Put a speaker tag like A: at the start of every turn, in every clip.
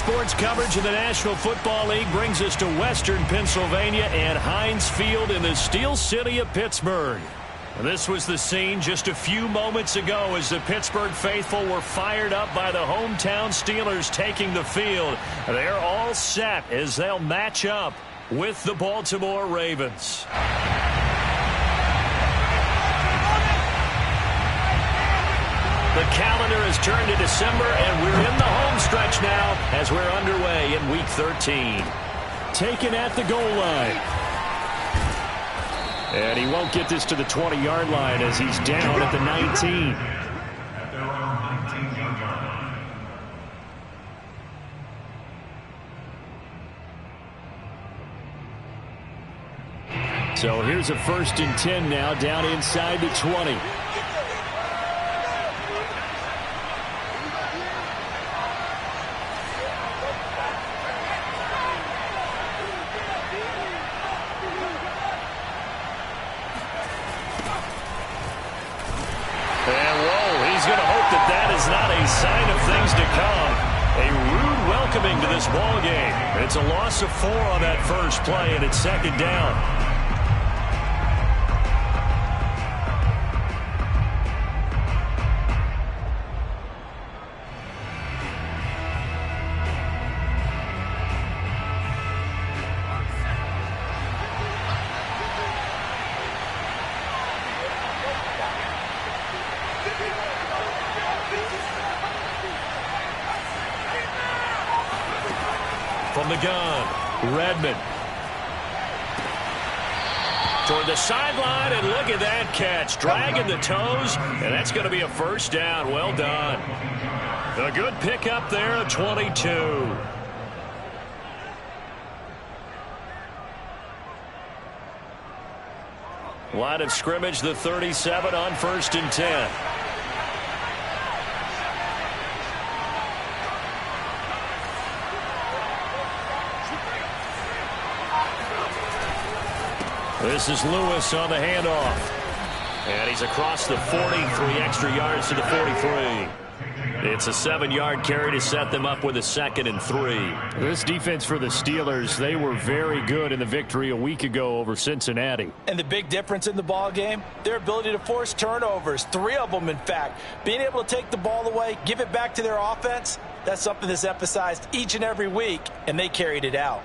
A: sports coverage of the National Football League brings us to Western Pennsylvania and Heinz Field in the Steel City of Pittsburgh. This was the scene just a few moments ago as the Pittsburgh faithful were fired up by the hometown Steelers taking the field. They're all set as they'll match up with the Baltimore Ravens. The calendar has turned to December, and we're in the home stretch now as we're underway in Week 13. Taken at the goal line. And he won't get this to the 20-yard line as he's down at the 19. So here's a 1st and 10 now down inside the 20. Sign of things to come. A rude welcoming to this ball game. It's a loss of 4 on that first play, and it's 2nd down. From the gun, Redmond. Toward the sideline, and look at that catch. Dragging the toes, and that's going to be a 1st down. Well done. A good pickup there at 22. Line of scrimmage, the 37 on 1st and 10. This is Lewis on the handoff. And he's across the 40, 3 extra yards to the 43. It's a 7-yard carry to set them up with a 2nd and 3. This defense for the Steelers, they were very good in the victory a week ago over Cincinnati.
B: And the big difference in the ball game, their ability to force turnovers, 3 of them in fact. Being able to take the ball away, give it back to their offense, that's something that's emphasized each and every week, and they carried it out.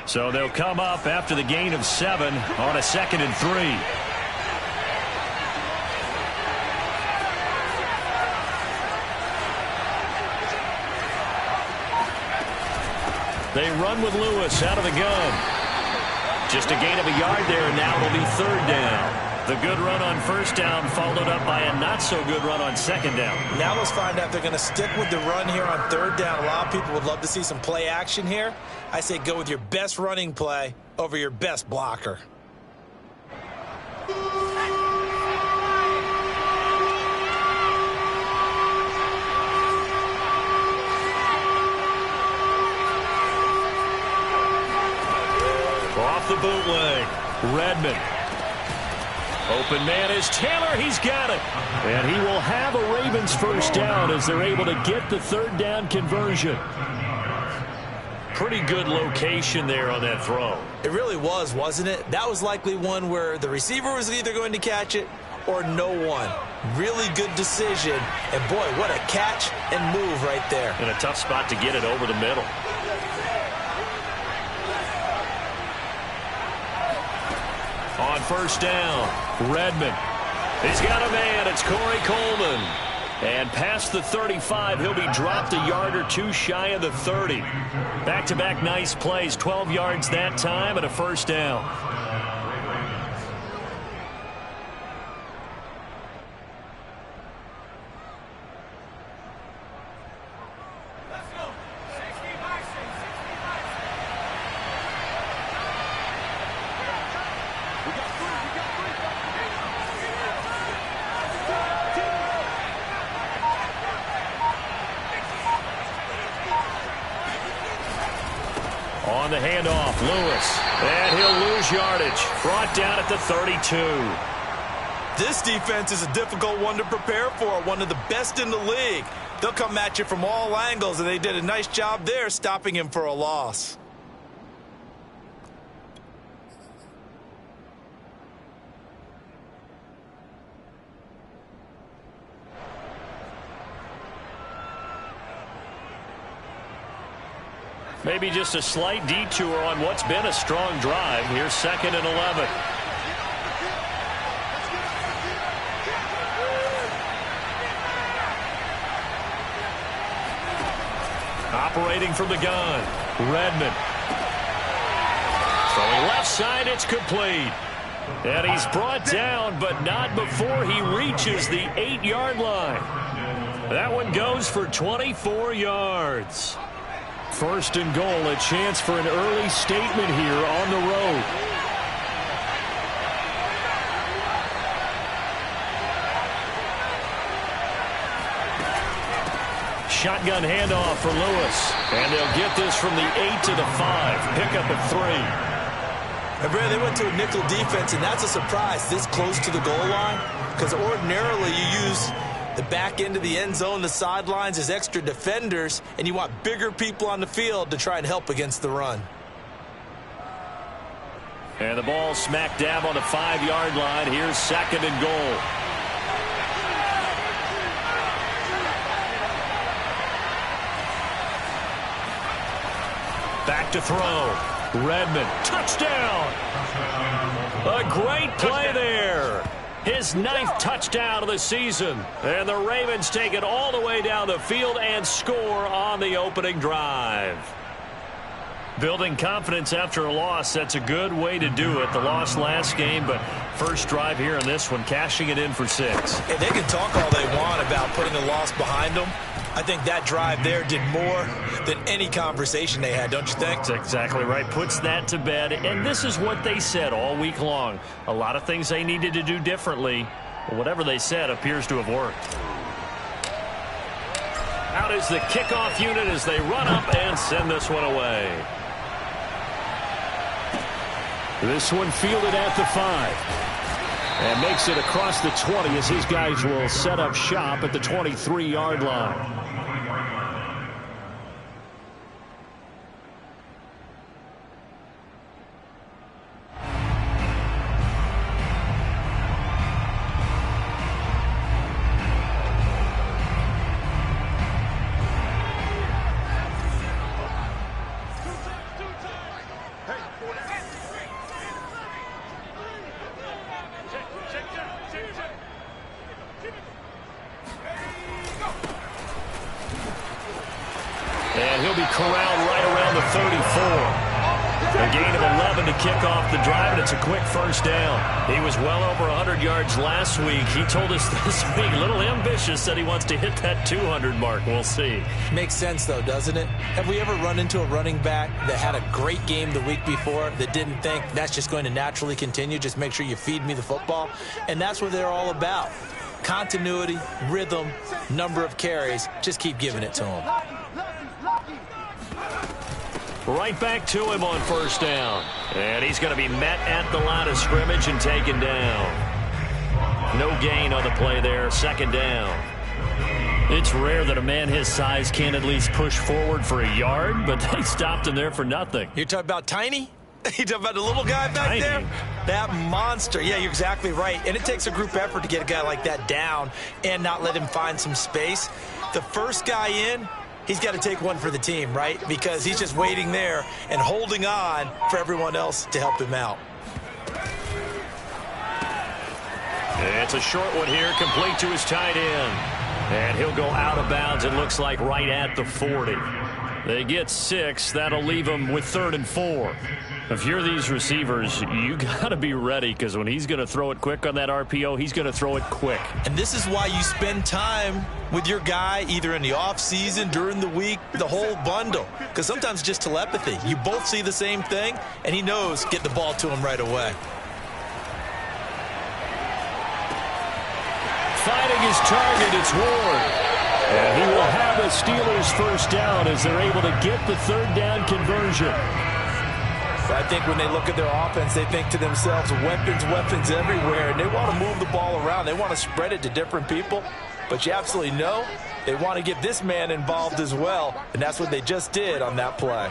A: So they'll come up after the gain of 7 on a 2nd and 3. They run with Lewis out of the gun. Just a gain of a yard there, and now it'll be 3rd down. The good run on 1st down followed up by a not-so-good run on 2nd down.
B: Now let's find out if they're going to stick with the run here on 3rd down. A lot of people would love to see some play action here. I say go with your best running play over your best blocker. Off the bootleg, Redmond. Open man is Taylor. He's got it. And he will have a Ravens 1st down as they're able to get the 3rd down conversion. Pretty good location there on that throw. It really was, wasn't it? That was likely one where the receiver was either going to catch it or no one. Really good decision. And boy, what a catch and move right there. And a tough spot to get it over the middle. On 1st down, Redmond. He's got a man. It's Corey Coleman. And past the 35, he'll be dropped a yard or 2 shy of the 30. Back-to-back nice plays, 12 yards that time and a 1st down. On the handoff, Lewis. And he'll lose yardage. Brought down at the 32. This defense is a difficult one to prepare for. One of the best in the league.
C: They'll come at you from all angles, and they did a nice job there stopping him for a loss.
A: Maybe just a slight detour on what's been a strong drive. Here's 2nd and 11. Operating from the gun, Redmond. Throwing left side, it's complete. And he's brought down, but not before he reaches the 8-yard line. That one goes for 24 yards. 1st and goal, a chance for an early statement here on the road. Shotgun handoff for Lewis. And they'll get this from the 8 to the 5. Pickup of 3.
C: And Brad, they went to a nickel defense, and that's a surprise this close to the goal line, because ordinarily you use the back end of the end zone, the sidelines as extra defenders, and you want bigger people on the field to try and help against the run.
A: And the ball smack dab on the 5-yard line. Here's 2nd and goal. Back to throw. Redmond, touchdown. A great play there. His 9th touchdown of the season. And the Ravens take it all the way down the field and score on the opening drive. Building confidence after a loss, that's a good way to do it. The loss last game, but first drive here in this one, cashing it in for 6.
C: Hey, they can talk all they want about putting a loss behind them. I think that drive there did more than any conversation they had, don't you think?
A: That's exactly right. Puts that to bed. And this is what they said all week long. A lot of things they needed to do differently. Whatever they said appears to have worked. Out is the kickoff unit as they run up and send this one away. This one fielded at the 5. And makes it across the 20 as his guys will set up shop at the 23-yard line. And he'll be corralled right around the 34. A gain of 11 to kick off the drive, and it's a quick first down. He was well over 100 yards last week. He told us this week, a little ambitious, said he wants to hit that 200 mark. We'll see.
C: Makes sense, though, doesn't it? Have we ever run into a running back that had a great game the week before that didn't think that's just going to naturally continue? Just make sure you feed me the football. And that's what they're all about. Continuity, rhythm, number of carries. Just keep giving it to them.
A: Right back to him on first down. And he's going to be met at the line of scrimmage and taken down. No gain on the play there. 2nd down. It's rare that a man his size can't at least push forward for a yard, but they stopped him there for nothing.
C: You're talking about Tiny? You talking about the little guy back there? That monster. Yeah, you're exactly right. And it takes a group effort to get a guy like that down and not let him find some space. The first guy in, he's got to take one for the team, right? Because he's just waiting there and holding on for everyone else to help him out.
A: It's a short one here, complete to his tight end. And he'll go out of bounds, it looks like, right at the 40. They get 6. That'll leave them with 3rd and 4. If you're these receivers, you got to be ready, because when he's going to throw it quick on that RPO, he's going to throw it quick.
C: And this is why you spend time with your guy either in the offseason, during the week, the whole bundle. Because sometimes just telepathy. You both see the same thing, and he knows get the ball to him right away.
A: Fighting his target, it's Ward. And he will have the Steelers first down as they're able to get the 3rd down conversion.
C: I think when they look at their offense, they think to themselves, weapons, weapons everywhere, and they want to move the ball around. They want to spread it to different people. but you absolutely know they want to get this man involved as well, and that's what they just did on that play.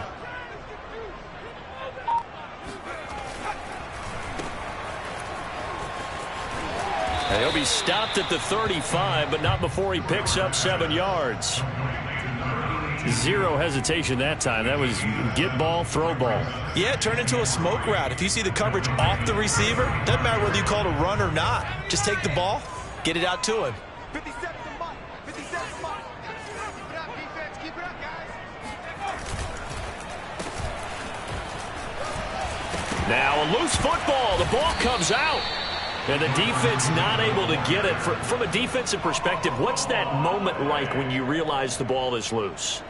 A: And he'll be stopped at the 35, but not before he picks up 7 yards. Zero hesitation that time. That was get ball, throw ball.
C: Yeah, it turned into a smoke route. If you see the coverage off the receiver, doesn't matter whether you call it a run or not. Just take the ball, get it out to him. 50 seconds a month. 50 seconds a month. Keep it up, defense. Keep it up, guys.
A: Now a loose football. The ball comes out. And the defense not able to get it. From a defensive perspective, what's that moment like when you realize the ball is loose?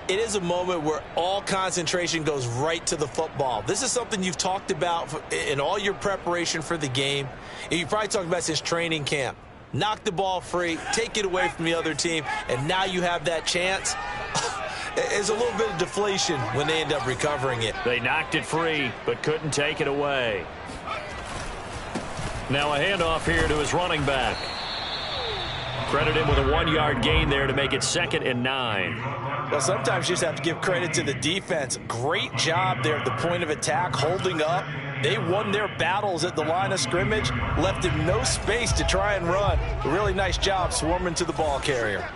C: It is a moment where all concentration goes right to the football. This is something you've talked about in all your preparation for the game. And you probably talked about since training camp. Knock the ball free, take it away from the other team, and now you have that chance. There's a little bit of deflation when they end up recovering it.
A: They knocked it free, but couldn't take it away. Now a handoff here to his running back. Credit him with a 1-yard gain there to make it 2nd and 9.
C: Well, sometimes you just have to give credit to the defense. Great job there at the point of attack, holding up. They won their battles at the line of scrimmage, left him no space to try and run. A really nice job swarming to the ball carrier.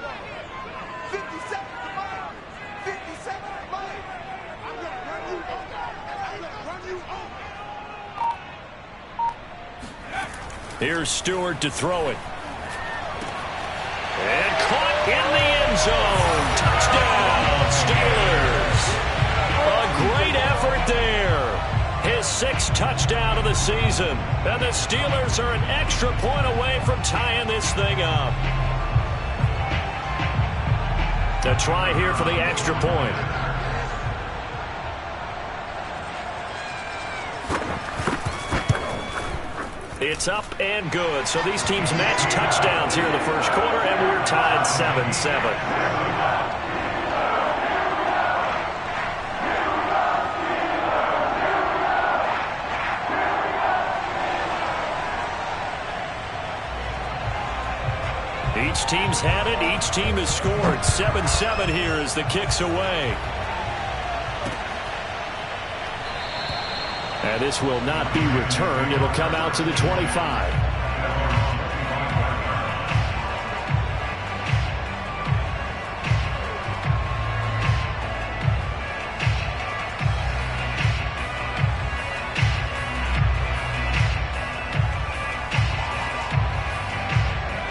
A: Here's Stewart to throw it. And caught in the end zone. Touchdown, Steelers. A great effort there. His 6th touchdown of the season. And the Steelers are an extra point away from tying this thing up. A try here for the extra point. It's up and good. So these teams match touchdowns here in the first quarter, and we're tied 7-7. Each team's had it. Each team has scored. 7-7 here as the kick's away. And this will not be returned. It'll come out to the 25.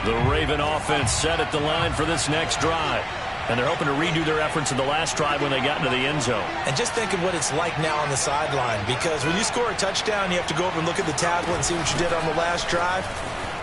A: The Raven offense set at the line for this next drive. And they're hoping to redo their efforts in the last drive when they got into the end zone.
C: And just think of what it's like now on the sideline, because when you score a touchdown, you have to go over and look at the tablet and see what you did on the last drive.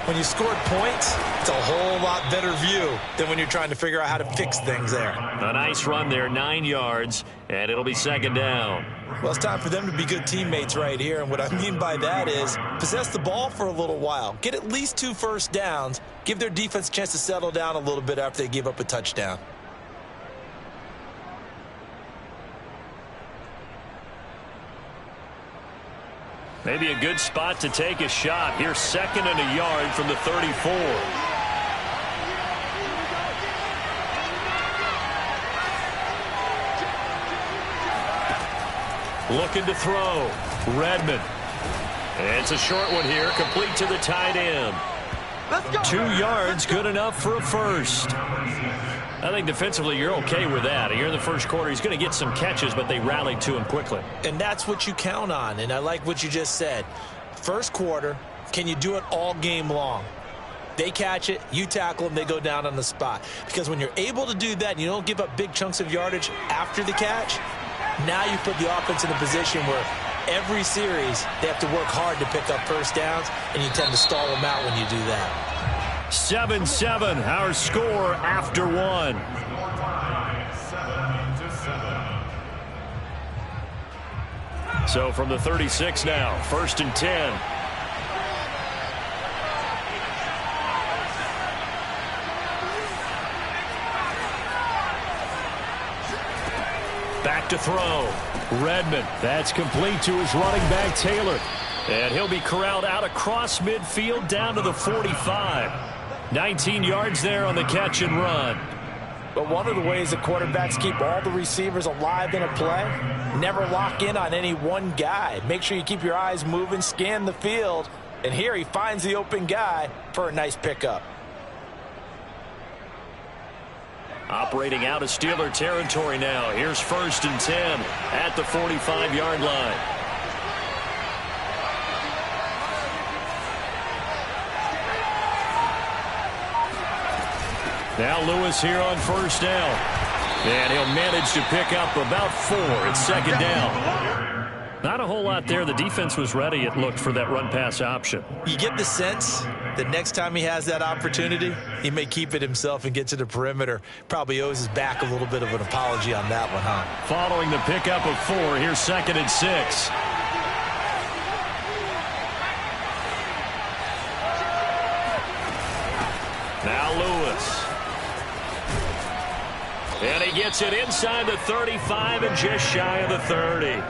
C: When you scored points, it's a whole lot better view than when you're trying to figure out how to fix things there.
A: A nice run there, 9 yards, and it'll be 2nd down.
C: Well, it's time for them to be good teammates right here, and what I mean by that is possess the ball for a little while. Get at least 2 first downs. Give their defense a chance to settle down a little bit after they give up a touchdown.
A: Maybe a good spot to take a shot. Here's 2nd and a yard from the 34. Looking to throw. Redmond. And it's a short one here, complete to the tight end. 2 yards, good enough for a first. I think defensively you're okay with that. Here in the first quarter, he's going to get some catches, but they rallied to him quickly.
C: And that's what you count on, and I like what you just said. First quarter, can you do it all game long? They catch it, you tackle them, they go down on the spot. Because when you're able to do that and you don't give up big chunks of yardage after the catch, now you put the offense in a position where every series they have to work hard to pick up first downs, and you tend to stall them out when you do that.
A: 7-7, our score after 1. So from the 36 now, 1st and 10. Back to throw. Redmond. That's complete to his running back, Taylor. And he'll be corralled out across midfield down to the 45. 19 yards there on the catch and run.
C: But one of the ways the quarterbacks keep all the receivers alive in a play, never lock in on any one guy. Make sure you keep your eyes moving, scan the field, and here he finds the open guy for a nice pickup.
A: Operating out of Steeler territory now. Here's 1st and 10 at the 45-yard line. Now Lewis here on 1st down. And he'll manage to pick up about 4. It's 2nd down. Not a whole lot there. The defense was ready, it looked, for that run-pass option.
C: You get the sense that next time he has that opportunity, he may keep it himself and get to the perimeter. Probably owes his back a little bit of an apology on that one, huh?
A: Following the pickup of 4, here's 2nd and 6. Now Lewis. And he gets it inside the 35 and just shy of the 30.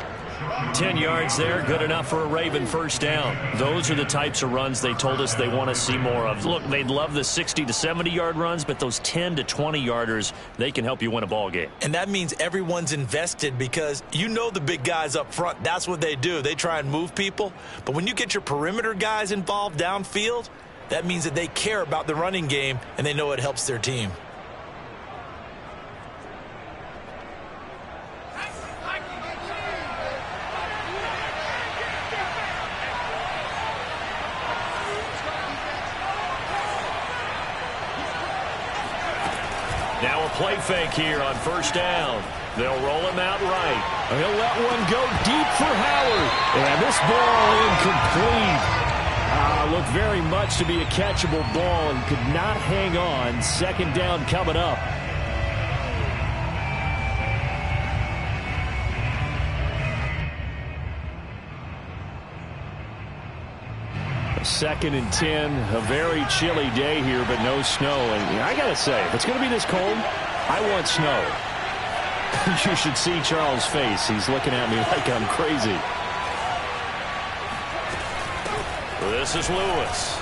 A: 10 yards there, good enough for a Raven 1st down. Those are the types of runs they told us they want to see more of. Look, they'd love the 60 to 70-yard runs, but those 10 to 20-yarders, they can help you win a ball game.
C: And that means everyone's invested because you know the big guys up front. That's what they do. They try and move people. But when you get your perimeter guys involved downfield, that means that they care about the running game and they know it helps their team.
A: Now a play fake here on 1st down. They'll roll him out right.
B: He'll let one go deep for Howard. And this ball incomplete. Looked very much to be a catchable ball and could not hang on. 2nd down coming up. Second and 10, a very chilly day here, but no snow. And I got to say, if it's going to be this cold, I want snow. You should see Charles' face. He's looking at me like I'm crazy.
A: This is Lewis.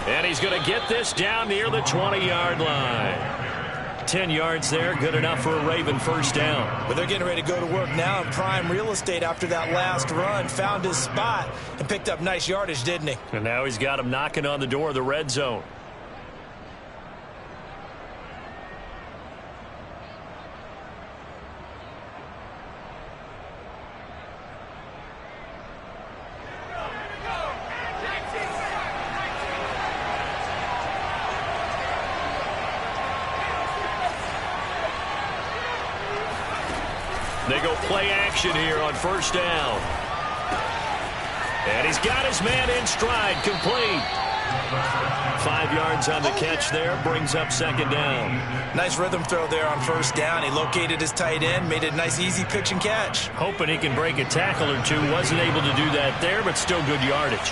A: And he's going to get this down near the 20-yard line. 10 yards there, good enough for a Raven 1st down.
C: But they're getting ready to go to work now in prime real estate after that last run. Found his spot and picked up nice yardage, didn't he?
A: And now he's got him knocking on the door of the red zone. They go play action here on 1st down. And he's got his man in stride, complete. 5 yards on the catch there, brings up 2nd down.
C: Nice rhythm throw there on 1st down. He located his tight end, made it a nice easy pitch and catch.
A: Hoping he can break a tackle or two. Wasn't able to do that there, but still good yardage.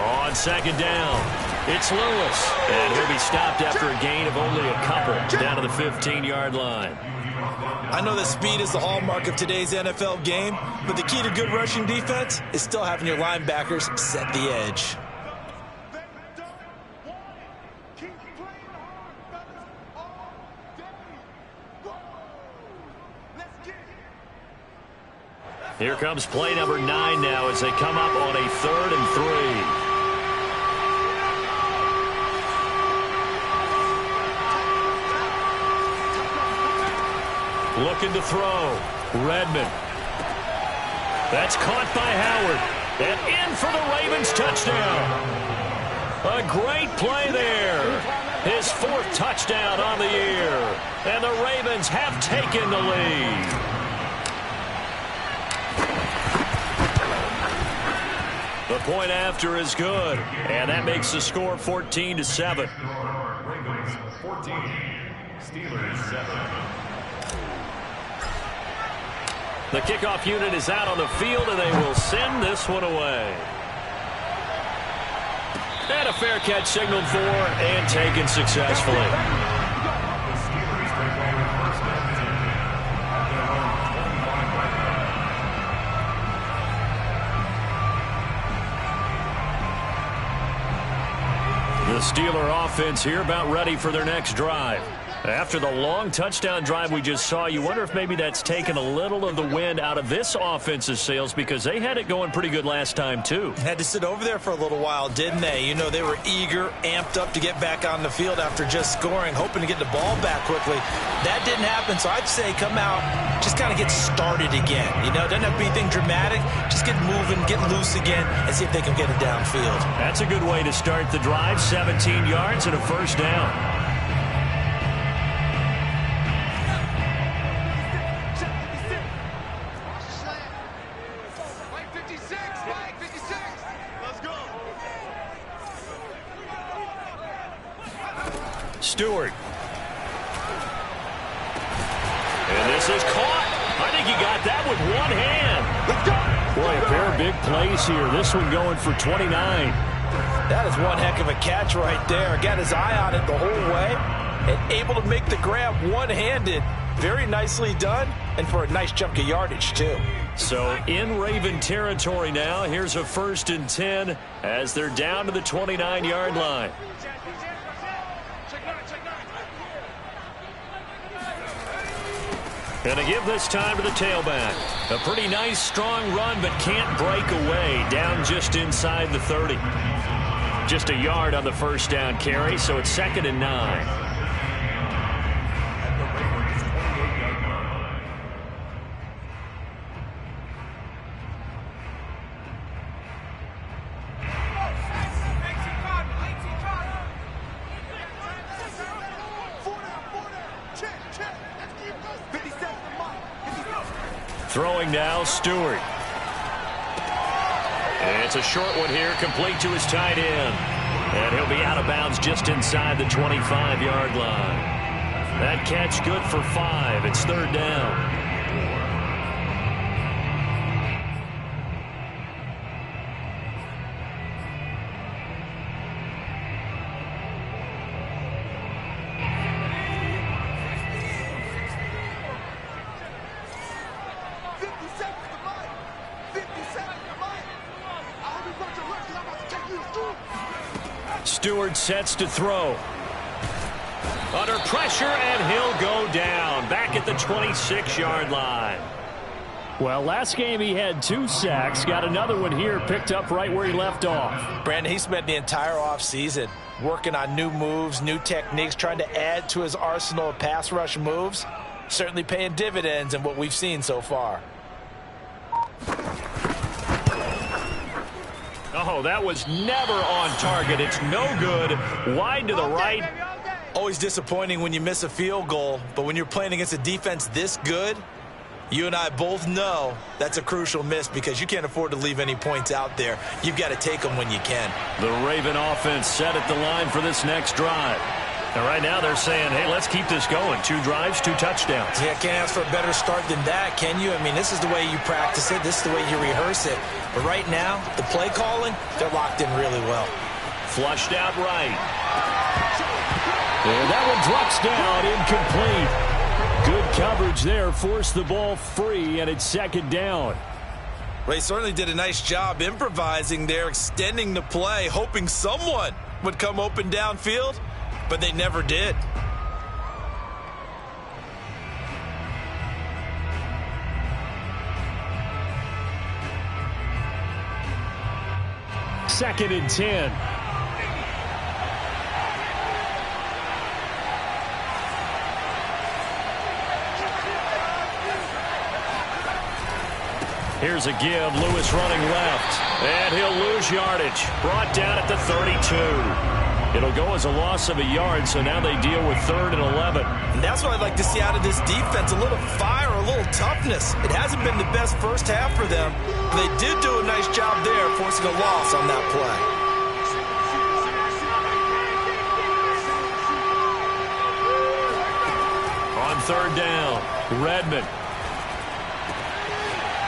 A: On 2nd down, it's Lewis. And he'll be stopped after a gain of only a couple down to the 15-yard line.
C: I know that speed is the hallmark of today's NFL game, but the key to good rushing defense is still having your linebackers set the edge.
A: Here comes play number 9 now as they come up on a 3rd and 3. Looking to throw. Redmond. That's caught by Howard. And in for the Ravens touchdown. A great play there. His 4th touchdown on the year. And the Ravens have taken the lead. The point after is good. And that makes the score 14-7.
D: Ravens 14, Steelers 7.
A: The kickoff unit is out on the field, and they will send this one away. And a fair catch signaled for and taken successfully. Steeler offense here about ready for their next drive. After the long touchdown drive we just saw, you wonder if maybe that's taken a little of the wind out of this offense's sails because they had it going pretty good last time too.
C: Had to sit over there for a little while, didn't they? You know, they were eager, amped up to get back on the field after just scoring, hoping to get the ball back quickly. That didn't happen, so I'd say come out, just kind of get started again. You know, doesn't have to be anything dramatic. Just get moving, get loose again, and see if they can get it downfield.
A: That's a good way to start the drive. 17 yards and a first down. Stewart. And this is caught. I think he got that with one hand. Boy, a pair of big plays here. This one going for 29.
C: That is one heck of a catch right there. Got his eye on it the whole way and able to make the grab one-handed. Very nicely done, and for a nice chunk of yardage, too.
A: So in Raven territory now. Here's a 1st and 10 as they're down to the 29-yard line. Going to give this time to the tailback. A pretty nice, strong run, but can't break away. Down just inside the 30. Just a yard on the first down carry, so it's 2nd and 9. Throwing now, Stewart. And it's a short one here, complete to his tight end. And he'll be out of bounds just inside the 25-yard line. That catch good for 5. It's 3rd down. Stewart sets to throw. Under pressure, and he'll go down. Back at the 26-yard line. Well, last game he had 2 sacks. Got another one here, picked up right where he left off.
C: Brandon, he spent the entire offseason working on new moves, new techniques, trying to add to his arsenal of pass rush moves. Certainly paying dividends in what we've seen so far.
A: Oh, that was never on target. It's no good. Wide to the right.
C: Always disappointing when you miss a field goal, but when you're playing against a defense this good, you and I both know that's a crucial miss because you can't afford to leave any points out there. You've got to take them when you can.
A: The Raven offense set at the line for this next drive. And right now they're saying, hey, let's keep this going. 2 drives, 2 touchdowns.
C: Yeah, can't ask for a better start than that, can you? I mean, this is the way you practice it. This is the way you rehearse it. But right now, the play calling, they're locked in really well.
A: Flushed out right. And that one drops down, incomplete. Good coverage there, forced the ball free, and it's 2nd down.
C: Ray certainly did a nice job improvising there, extending the play, hoping someone would come open downfield. But they never did.
A: Second and 10. Here's a give. Lewis running left. And he'll lose yardage. Brought down at the 32. It'll go as a loss of a yard, so now they deal with 3rd and 11.
C: And that's what I'd like to see out of this defense, a little fire, a little toughness. It hasn't been the best first half for them. They did do a nice job there, forcing a loss on that play.
A: On 3rd down, Redmond.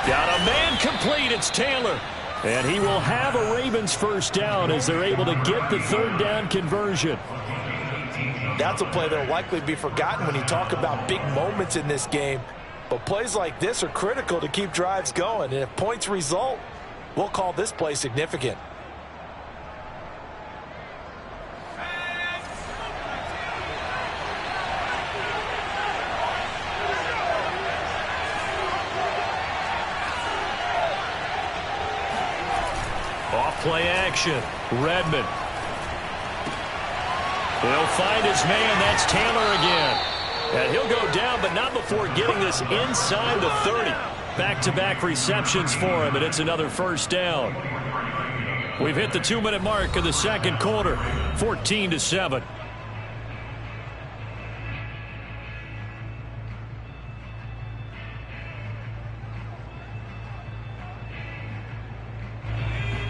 A: Got a man complete. It's Taylor. And he will have a Ravens first down as they're able to get the 3rd down conversion.
C: That's a play that will likely be forgotten when you talk about big moments in this game. But plays like this are critical to keep drives going. And if points result, we'll call this play significant.
A: Play action. Redmond. He'll find his man. That's Taylor again. And he'll go down, but not before getting this inside the 30. Back-to-back receptions for him, and it's another first down. We've hit the 2-minute mark of the second quarter, 14-7.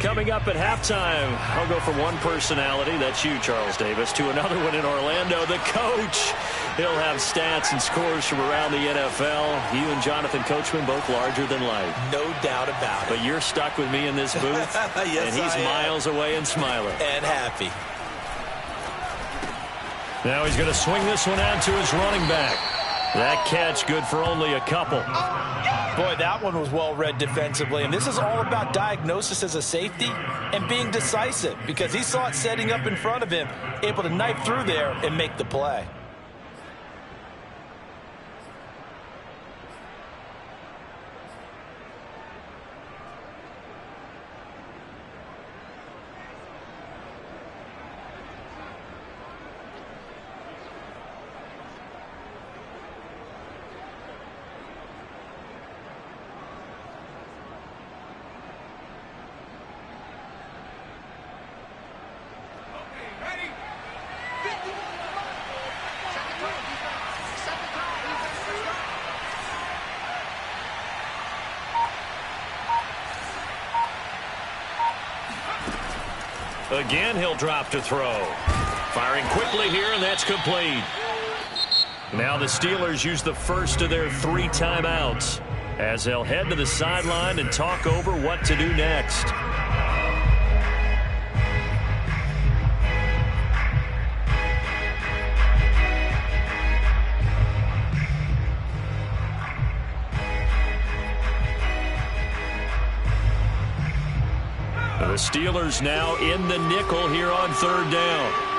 A: Coming up at halftime, I'll go from one personality, that's you, Charles Davis, to another one in Orlando, the coach. He'll have stats and scores from around the NFL. You and Jonathan Coachman, both larger than life.
C: No doubt about it.
A: But you're stuck with me in this booth,
C: yes,
A: and he's miles away and smiling.
C: And happy.
A: Now he's going to swing this one out to his running back. That catch good for only a couple.
C: Boy, that one was well read defensively. And this is all about diagnosis as a safety and being decisive, because he saw it setting up in front of him, able to knife through there and make the play.
A: Again, he'll drop to throw. Firing quickly here, and that's complete. Now the Steelers use the first of their 3 timeouts as they'll head to the sideline and talk over what to do next. The Steelers now in the nickel here on 3rd down.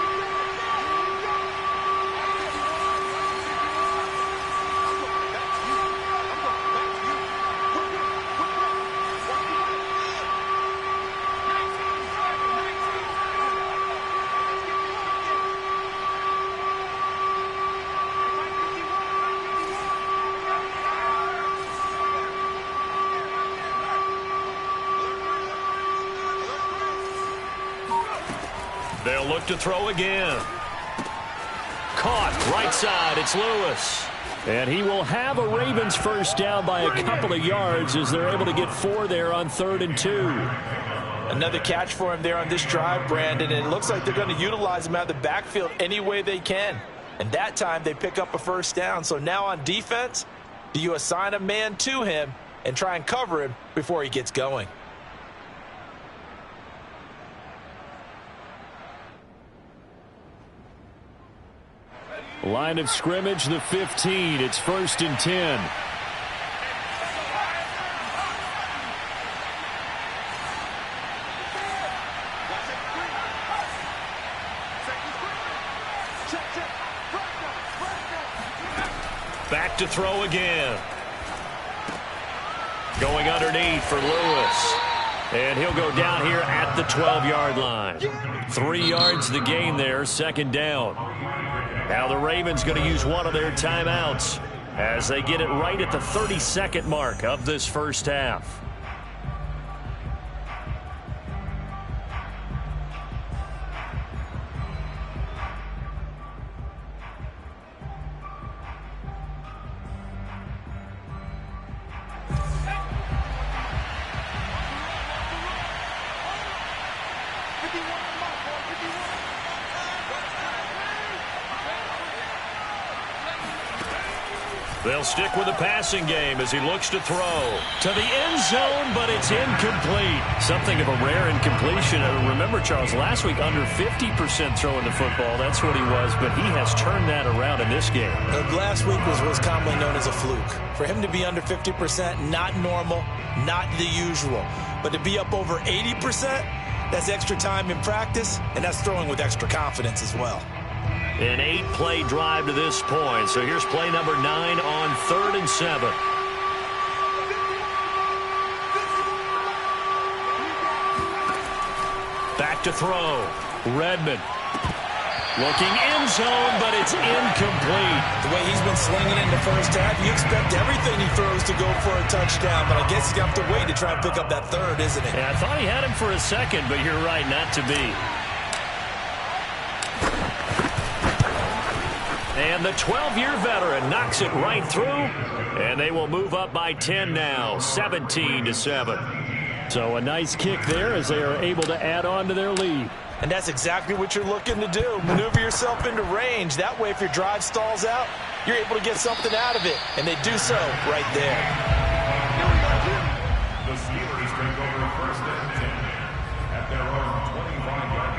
A: They'll look to throw again. Caught right side. It's Lewis. And he will have a Ravens first down by a couple of yards as they're able to get 4 there on 3rd and 2.
C: Another catch for him there on this drive, Brandon. And it looks like they're going to utilize him out of the backfield any way they can. And that time they pick up a first down. So now on defense, do you assign a man to him and try and cover him before he gets going?
A: Line of scrimmage, the 15. It's 1st and 10. Back to throw again. Going underneath for Lewis. And he'll go down here at the 12-yard line. 3 yards the gain there, 2nd down. Now the Ravens going to use one of their timeouts as they get it right at the 32nd mark of this first half. They'll stick with the passing game as he looks to throw to the end zone, but it's incomplete. Something of a rare incompletion. Remember, Charles, last week under 50% throwing the football. That's what he was, but he has turned that around in this game.
C: Last week was commonly known as a fluke. For him to be under 50%, not normal, not the usual. But to be up over 80%, that's extra time in practice, and that's throwing with extra confidence as well.
A: An 8-play drive to this point. So here's play number 9 on 3rd and 7. to throw. Redmond. Looking end zone, but it's incomplete.
C: The way he's been slinging in the first half, you expect everything he throws to go for a touchdown, but I guess he's got to wait to try and pick up that third, isn't it?
A: Yeah, I thought he had him for a second, but you're right, not to be. And the 12-year veteran knocks it right through, and they will move up by 10 now, 17-7. So a nice kick there as they are able to add on to their lead.
C: And that's exactly what you're looking to do. Maneuver yourself into range. That way, if your drive stalls out, you're able to get something out of it. And they do so right there.
D: The Steelers take over first and 10 at their own 25-yard line.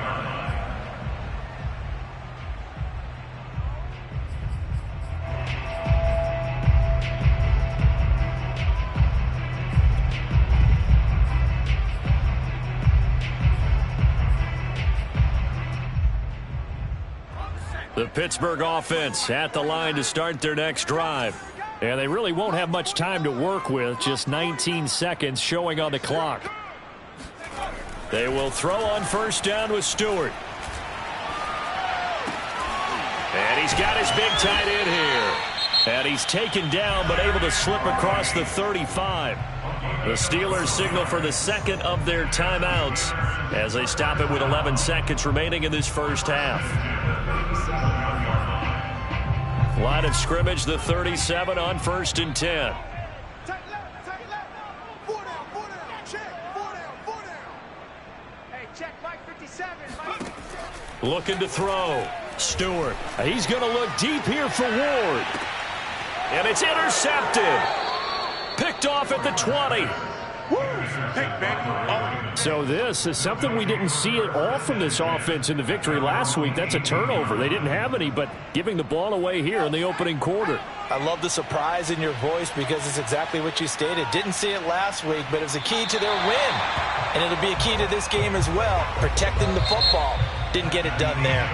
A: The Pittsburgh offense at the line to start their next drive. And they really won't have much time to work with, just 19 seconds showing on the clock. They will throw on first down with Stewart. And he's got his big tight end here. And he's taken down but able to slip across the 35. The Steelers signal for the second of their timeouts as they stop it with 11 seconds remaining in this first half. Line of scrimmage, the 37 on first and 10. Looking to throw. Stewart. He's going to look deep here for Ward. And it's intercepted. Picked off at the 20. So this is something we didn't see at all from this offense in the victory last week. That's a turnover. They didn't have any, but giving the ball away here in the opening quarter.
C: I love the surprise in your voice because it's exactly what you stated. Didn't see it last week, but it was a key to their win. And it'll be a key to this game as well, protecting the football. Didn't get it done there.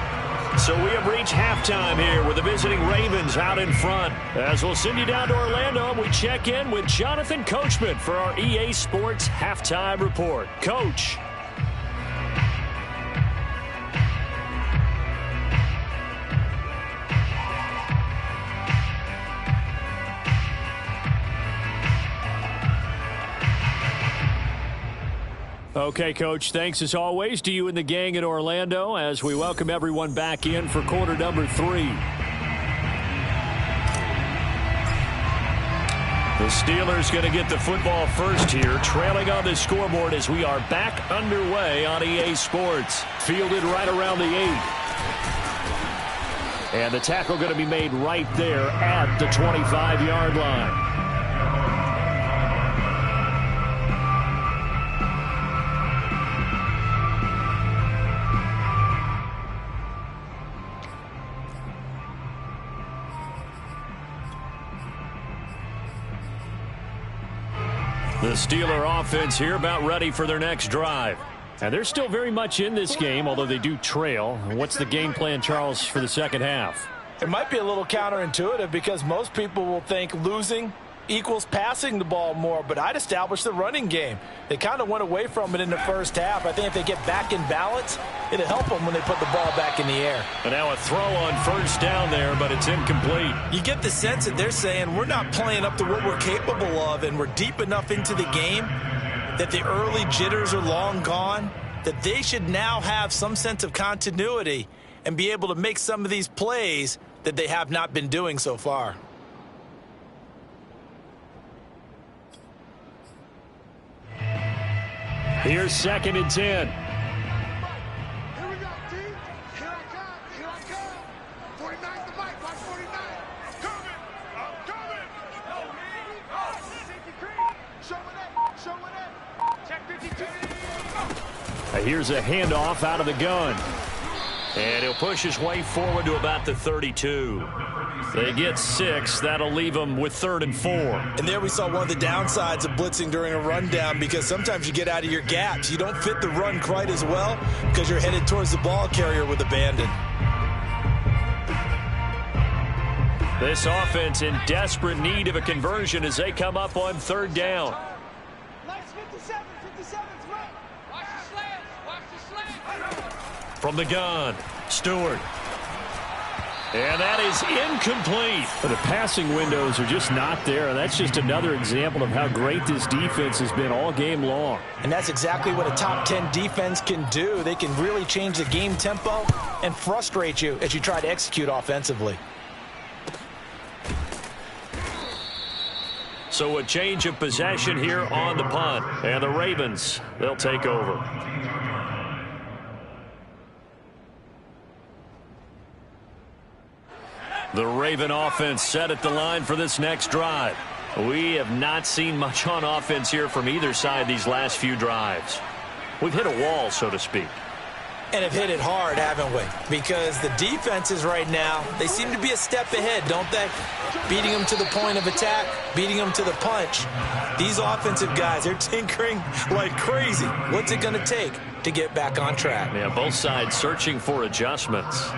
A: So we have reached halftime here with the visiting Ravens out in front. As we'll send you down to Orlando, and we check in with Jonathan Coachman for our EA Sports Halftime Report. Coach. Okay, Coach, thanks as always to you and the gang in Orlando as we welcome everyone back in for quarter number 3. The Steelers going to get the football first here, trailing on the scoreboard as we are back underway on EA Sports. Fielded right around the 8. And the tackle going to be made right there at the 25-yard line. The Steeler offense here about ready for their next drive. And they're still very much in this game, although they do trail. What's the game plan, Charles, for the second half?
C: It might be a little counterintuitive because most people will think losing equals passing the ball more, but I'd establish the running game. They kind of went away from it in the first half. I think if they get back in balance, it'll help them when they put the ball back in the air.
A: And now a throw on first down there, but it's incomplete.
C: You get the sense that they're saying we're not playing up to what we're capable of, and we're deep enough into the game that the early jitters are long gone, that they should now have some sense of continuity and be able to make some of these plays that they have not been doing so far.
A: Here's second and 10.
E: Here we go, T. Here I come. Here I come. 49's the mic. Watch 49. I'm coming. I'm coming. Show it up. Show it up. Check 52.
A: Here's a handoff out of the gun. And he'll push his way forward to about the 32. They get 6. That'll leave them with 3rd and 4.
C: And there we saw one of the downsides of blitzing during a rundown because sometimes you get out of your gaps. You don't fit the run quite as well because you're headed towards the ball carrier with abandon.
A: This offense in desperate need of a conversion as they come up on 3rd down.
E: Nice 57. 57's right. Watch the slants. Watch the slants.
A: From the gun, Stewart. And that is incomplete.
B: The passing windows are just not there, and that's just another example of how great this defense has been all game long.
C: And that's exactly what a top 10 defense can do. They can really change the game tempo and frustrate you as you try to execute offensively.
A: So a change of possession here on the punt. And the Ravens, they'll take over. The Raven offense set at the line for this next drive. We have not seen much on offense here from either side these last few drives. We've hit a wall, so to speak.
C: And have hit it hard, haven't we? Because the defenses right now, they seem to be a step ahead, don't they? Beating them to the point of attack, beating them to the punch. These offensive guys, they're tinkering like crazy. What's it going to take to get back on track?
A: Yeah, both sides searching for adjustments.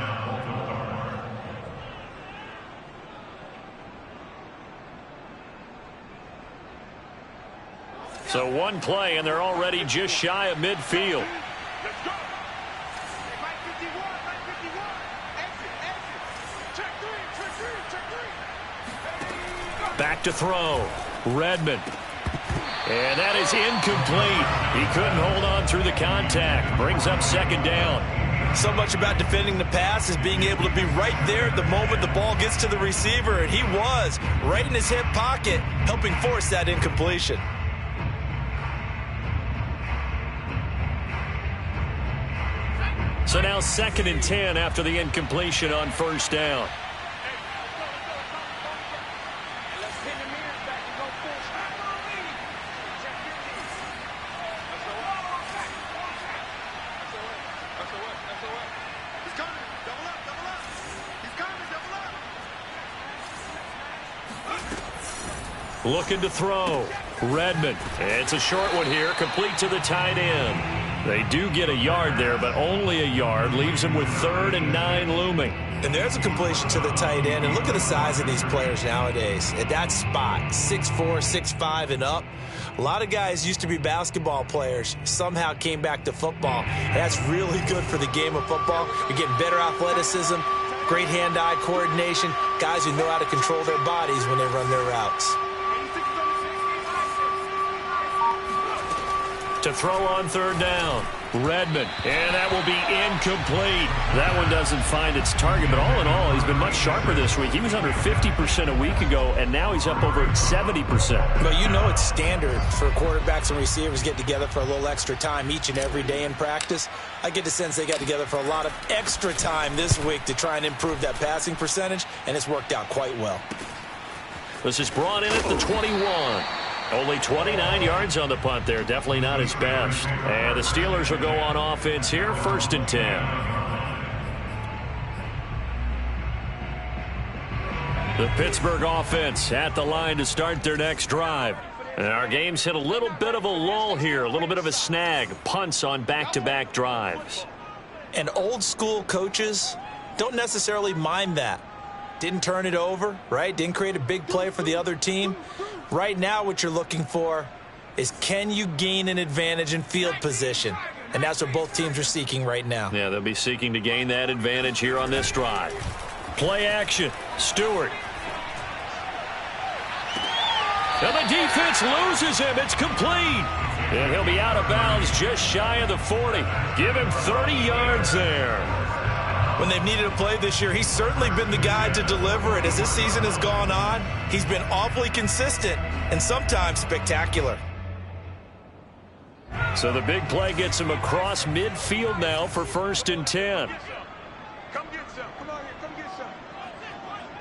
A: So one play, and they're already just shy of midfield. Back to throw. Redmond. And that is incomplete. He couldn't hold on through the contact. Brings up second down.
C: So much about defending the pass is being able to be right there at the moment the ball gets to the receiver. And he was right in his hip pocket, helping force that incompletion.
A: So now 2nd and 10 after the incompletion on first down. Looking to throw. Redmond. It's a short one here, complete to the tight end. They do get a yard there, but only a yard. Leaves them with 3rd and 9 looming.
C: And there's a completion to the tight end. And look at the size of these players nowadays. At that spot, 6'4", 6'5", and up. A lot of guys used to be basketball players, somehow came back to football. And that's really good for the game of football. You're getting better athleticism, great hand-eye coordination, guys who know how to control their bodies when they run their routes.
A: To throw on 3rd down. Redmond. And that will be incomplete. That one doesn't find its target, but all in all, he's been much sharper this week. He was under 50% a week ago, and now he's up over 70%.
C: But you know it's standard for quarterbacks and receivers get together for a little extra time each and every day in practice. I get the sense they got together for a lot of extra time this week to try and improve that passing percentage, and it's worked out quite well.
A: This is brought in at the 21. Only 29 yards on the punt there. Definitely not his best. And the Steelers will go on offense here, 1st and 10. The Pittsburgh offense at the line to start their next drive. And our game's hit a little bit of a lull here, a little bit of a snag. Punts on back-to-back drives.
C: And old school coaches don't necessarily mind that. Didn't turn it over, right? Didn't create a big play for the other team. Right now what you're looking for is, can you gain an advantage in field position? And that's what both teams are seeking right now.
A: Yeah, they'll be seeking to gain that advantage here on this drive. Play action. Stewart. And the defense loses him. It's complete. And he'll be out of bounds just shy of the 40. Give him 30 yards there.
C: When they've needed a play this year, he's certainly been the guy to deliver it. As this season has gone on, he's been awfully consistent and sometimes spectacular.
A: So the big play gets him across midfield now for 1st and 10.
E: Come get some. Come on here. Come get some.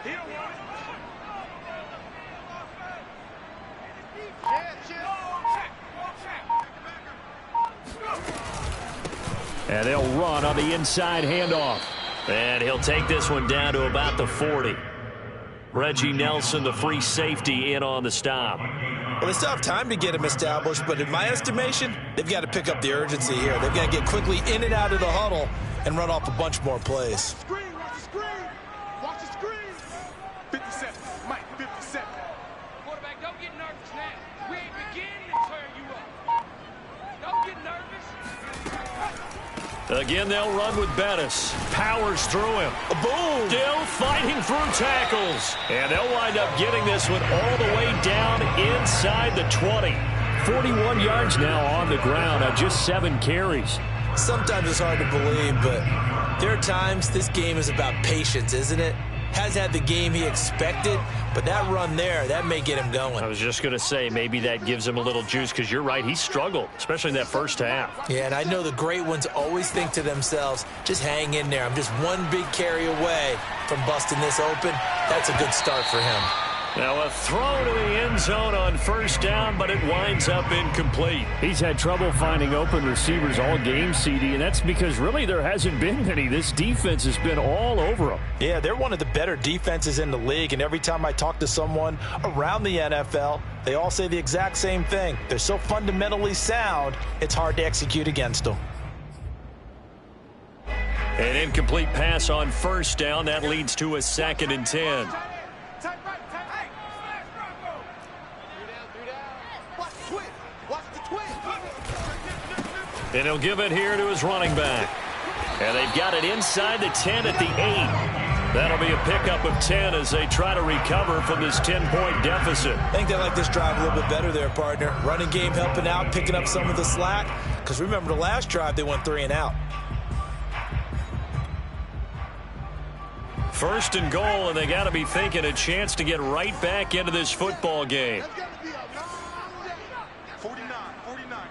E: He don't want it.
A: And they'll run on the inside handoff. And he'll take this one down to about the 40. Reggie Nelson, the free safety, in on the stop.
C: Well, they still have time to get him established, but in my estimation, they've got to pick up the urgency here. They've got to get quickly in and out of the huddle and run off a bunch more plays.
E: Screen, watch the screen. Watch the screen. 57. Mike, 57.
F: Quarterback, don't get nervous now. We ain't beginning to turn you up. Don't get nervous.
A: Again, they'll run with Bettis. Powers through him.
C: Boom!
A: Still fighting through tackles. And they'll wind up getting this one all the way down inside the 20. 41 yards now on the ground on just 7 carries.
C: Sometimes it's hard to believe, but there are times this game is about patience, isn't it? Has had the game he expected, but that run there, that may get him going.
A: I was just going to say, maybe that gives him a little juice, because you're right, he struggled, especially in that first half.
C: Yeah, and I know the great ones always think to themselves, just hang in there. I'm just one big carry away from busting this open. That's a good start for him.
A: Now a throw to the end zone on first down, but it winds up incomplete. He's had trouble finding open receivers all game, CD, and that's because really there hasn't been many. This defense has been all over them.
C: Yeah, they're one of the better defenses in the league, and every time I talk to someone around the NFL, they all say the exact same thing. They're so fundamentally sound, it's hard to execute against them.
A: An incomplete pass on first down. That leads to a 2nd and 10. And he'll give it here to his running back. And they've got it inside the 10 at the 8. That'll be a pickup of 10 as they try to recover from this 10-point deficit.
C: I think they like this drive a little bit better there, partner. Running game helping out, picking up some of the slack. Because remember the last drive, they went 3 and out.
A: 1st and goal, and they got to be thinking a chance to get right back into this football game.
E: 49,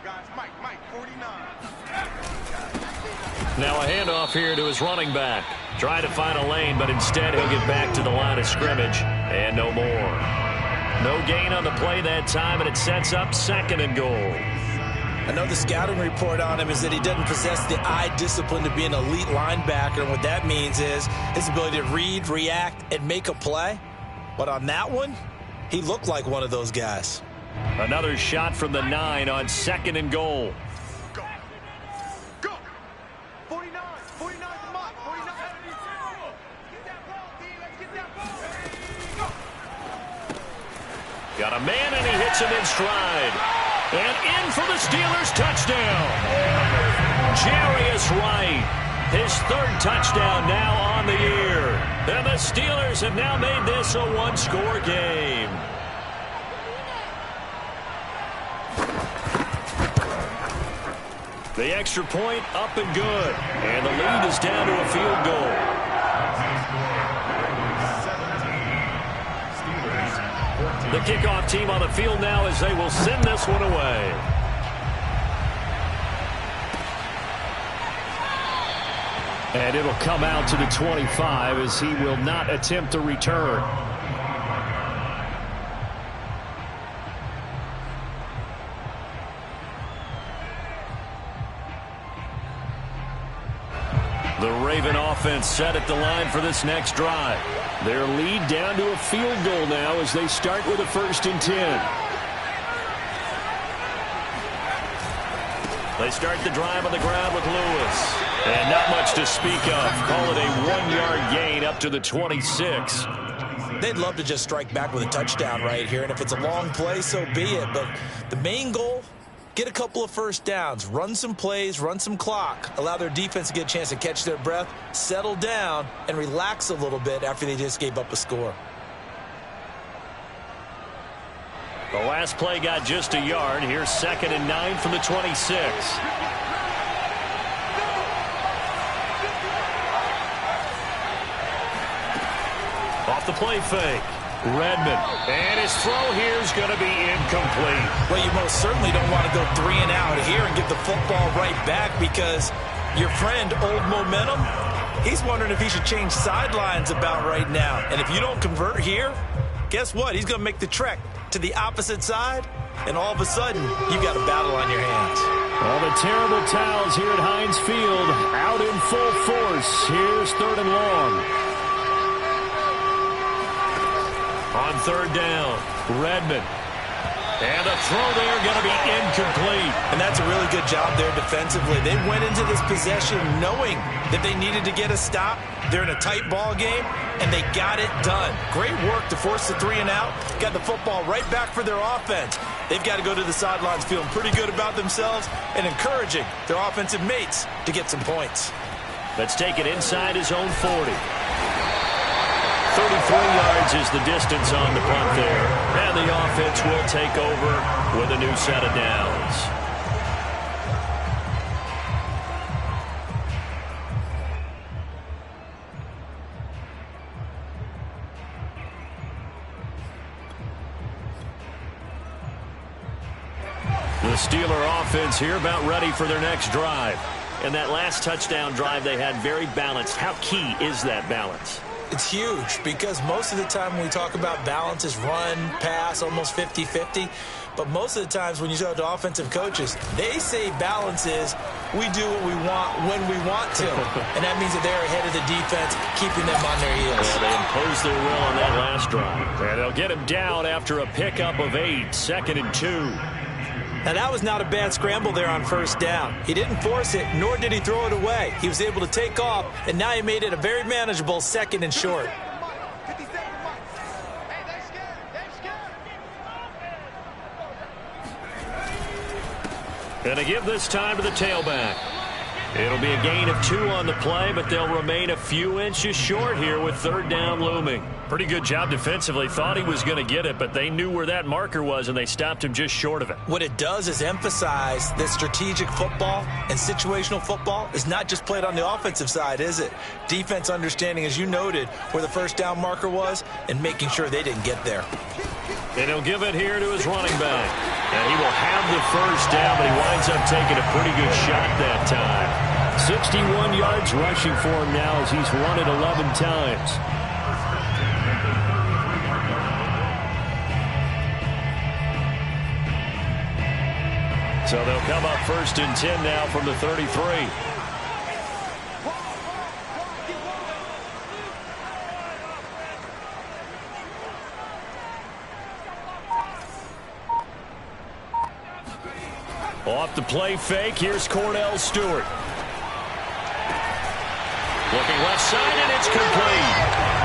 E: guys. Mike, 49.
A: Now a handoff here to his running back. Trying to find a lane, but instead he'll get back to the line of scrimmage. And no more. No gain on the play that time, and it sets up 2nd and goal.
C: I know the scouting report on him is that he doesn't possess the eye discipline to be an elite linebacker. And what that means is his ability to read, react, and make a play. But on that one, he looked like one of those guys.
A: Another shot from the 9 on 2nd and goal.
E: Go. 49, Mike, 49. Get that ball, D. Let's get that ball. Go.
A: Got a man, and he hits him in stride. And in for the Steelers touchdown. Jarius Wright, his 3rd touchdown now on the year. And the Steelers have now made this a 1-score game. The extra point up and good. And the lead is down to a field goal. The kickoff team on the field now as they will send this one away. And it'll come out to the 25 as he will not attempt a return. The Raven offense set at the line for this next drive. Their lead down to a field goal now as they start with a 1st and 10. They start the drive on the ground with Lewis. And not much to speak of. Call it a 1-yard gain up to the 26.
C: They'd love to just strike back with a touchdown right here. And if it's a long play, so be it. But the main goal, get a couple of first downs, run some plays, run some clock, allow their defense to get a chance to catch their breath, settle down, and relax a little bit after they just gave up a score.
A: The last play got just a yard. Here's 2nd and 9 from the 26. Off the play fake. Redmond. And his throw here is going to be incomplete.
C: Well, you most certainly don't want to go 3 and out here and give the football right back because your friend, Old Momentum, he's wondering if he should change sidelines about right now. And if you don't convert here, guess what? He's going to make the trek to the opposite side, and all of a sudden, you've got a battle on your hands.
A: All the terrible towels here at Heinz Field out in full force. Here's 3rd and long. On 3rd down, Redmond. And the throw there going to be incomplete.
C: And that's a really good job there defensively. They went into this possession knowing that they needed to get a stop. They're in a tight ball game, and they got it done. Great work to force the 3 and out. Got the football right back for their offense. They've got to go to the sidelines feeling pretty good about themselves and encouraging their offensive mates to get some points.
A: Let's take it inside his own 40. 33 yards is the distance on the punt there. And the offense will take over with a new set of downs. The Steeler offense here about ready for their next drive. And that last touchdown drive they had very balanced. How key is that balance?
C: It's huge because most of the time when we talk about balance is run, pass, almost 50-50. But most of the times when you talk to offensive coaches, they say balance is we do what we want when we want to. And that means that they're ahead of the defense, keeping them on their heels.
A: Yeah, they imposed their will on that last drive. And they'll get him down after a pickup of 8, 2nd and 2.
C: Now, that was not a bad scramble there on first down. He didn't force it, nor did he throw it away. He was able to take off, and now he made it a very manageable 2nd and short.
A: Gonna give this time to the tailback. It'll be a gain of 2 on the play, but they'll remain a few inches short here with 3rd down looming. Pretty good job defensively. Thought he was going to get it, but they knew where that marker was, and they stopped him just short of it.
C: What it does is emphasize that strategic football and situational football is not just played on the offensive side, is it? Defense understanding, as you noted, where the 1st down marker was and making sure they didn't get there.
A: And he'll give it here to his running back. And he will have the 1st down, but he winds up taking a pretty good shot that time. 61 yards rushing for him now as he's run it 11 times. So they'll come up 1st and 10 now from the 33. Off the play fake, here's Cordell Stewart. Looking left side, and it's complete.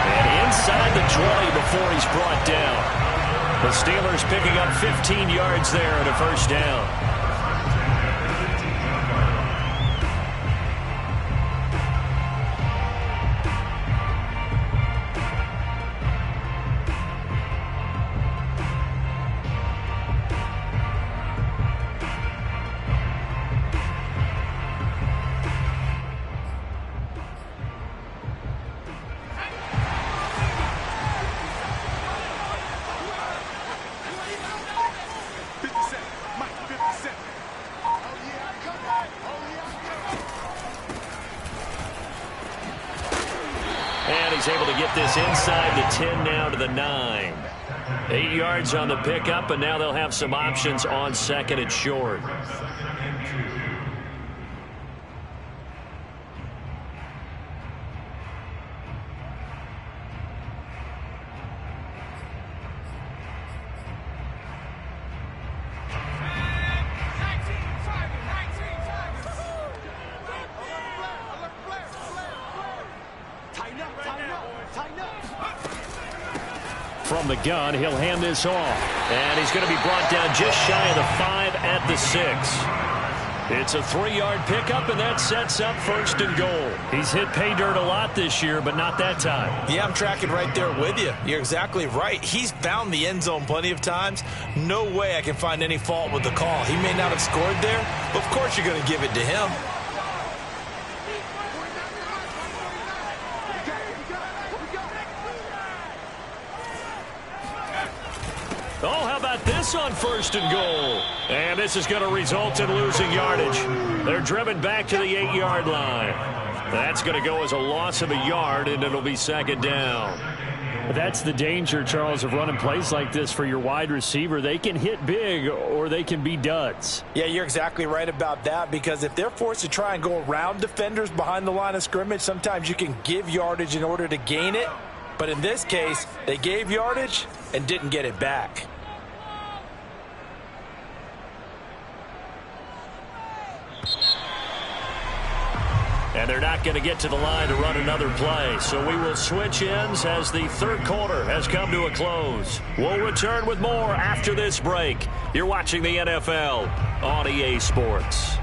A: And inside the 20 before he's brought down. The Steelers picking up 15 yards there and a 1st down. Able to get this inside the 10 now to the 9. 8 yards on the pickup, and now they'll have some options on 2nd and short. From the gun, he'll hand this off. And he's going to be brought down just shy of the 5 at the 6. It's a 3-yard pickup, and that sets up 1st and goal. He's hit pay dirt a lot this year, but not that time.
C: Yeah, I'm tracking right there with you. You're exactly right. He's found the end zone plenty of times. No way I can find any fault with the call. He may not have scored there, but of course you're going to give it to him.
A: Oh, how about this on 1st and goal? And this is going to result in losing yardage. They're driven back to the 8-yard line. That's going to go as a loss of a yard, and it'll be 2nd down. That's the danger, Charles, of running plays like this for your wide receiver. They can hit big or they can be duds.
C: Yeah, you're exactly right about that, because if they're forced to try and go around defenders behind the line of scrimmage, sometimes you can give yardage in order to gain it. But in this case, they gave yardage and didn't get it back.
A: And they're not going to get to the line to run another play. So we will switch ends as the third quarter has come to a close. We'll return with more after this break. You're watching the NFL on EA Sports.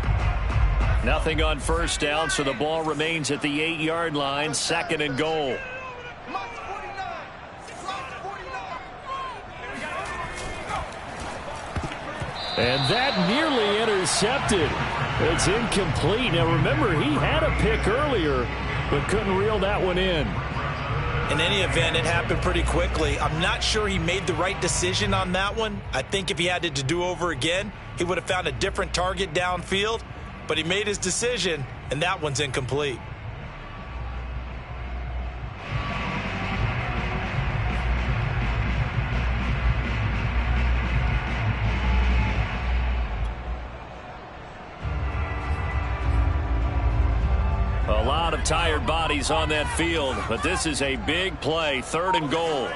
A: Nothing on first down, so the ball remains at the 8-yard line, 2nd and goal. And that nearly intercepted. It's incomplete. Now, remember, he had a pick earlier, but couldn't reel that one in.
C: In any event, it happened pretty quickly. I'm not sure he made the right decision on that one. I think if he had it to do over again, he would have found a different target downfield. But he made his decision, and that one's incomplete.
A: A lot of tired bodies on that field, but this is a big play, 3rd and goal.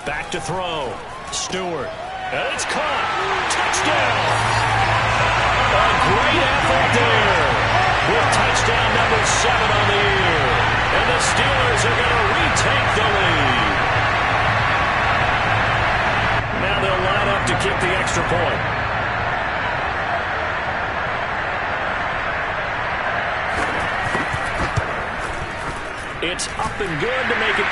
A: Back to throw. Stewart. And it's caught. Touchdown. A great effort there. With touchdown number 7 on the year. And the Steelers are going to retake the lead. Now they'll line up to kick the extra point. It's up and good to make it 21-17.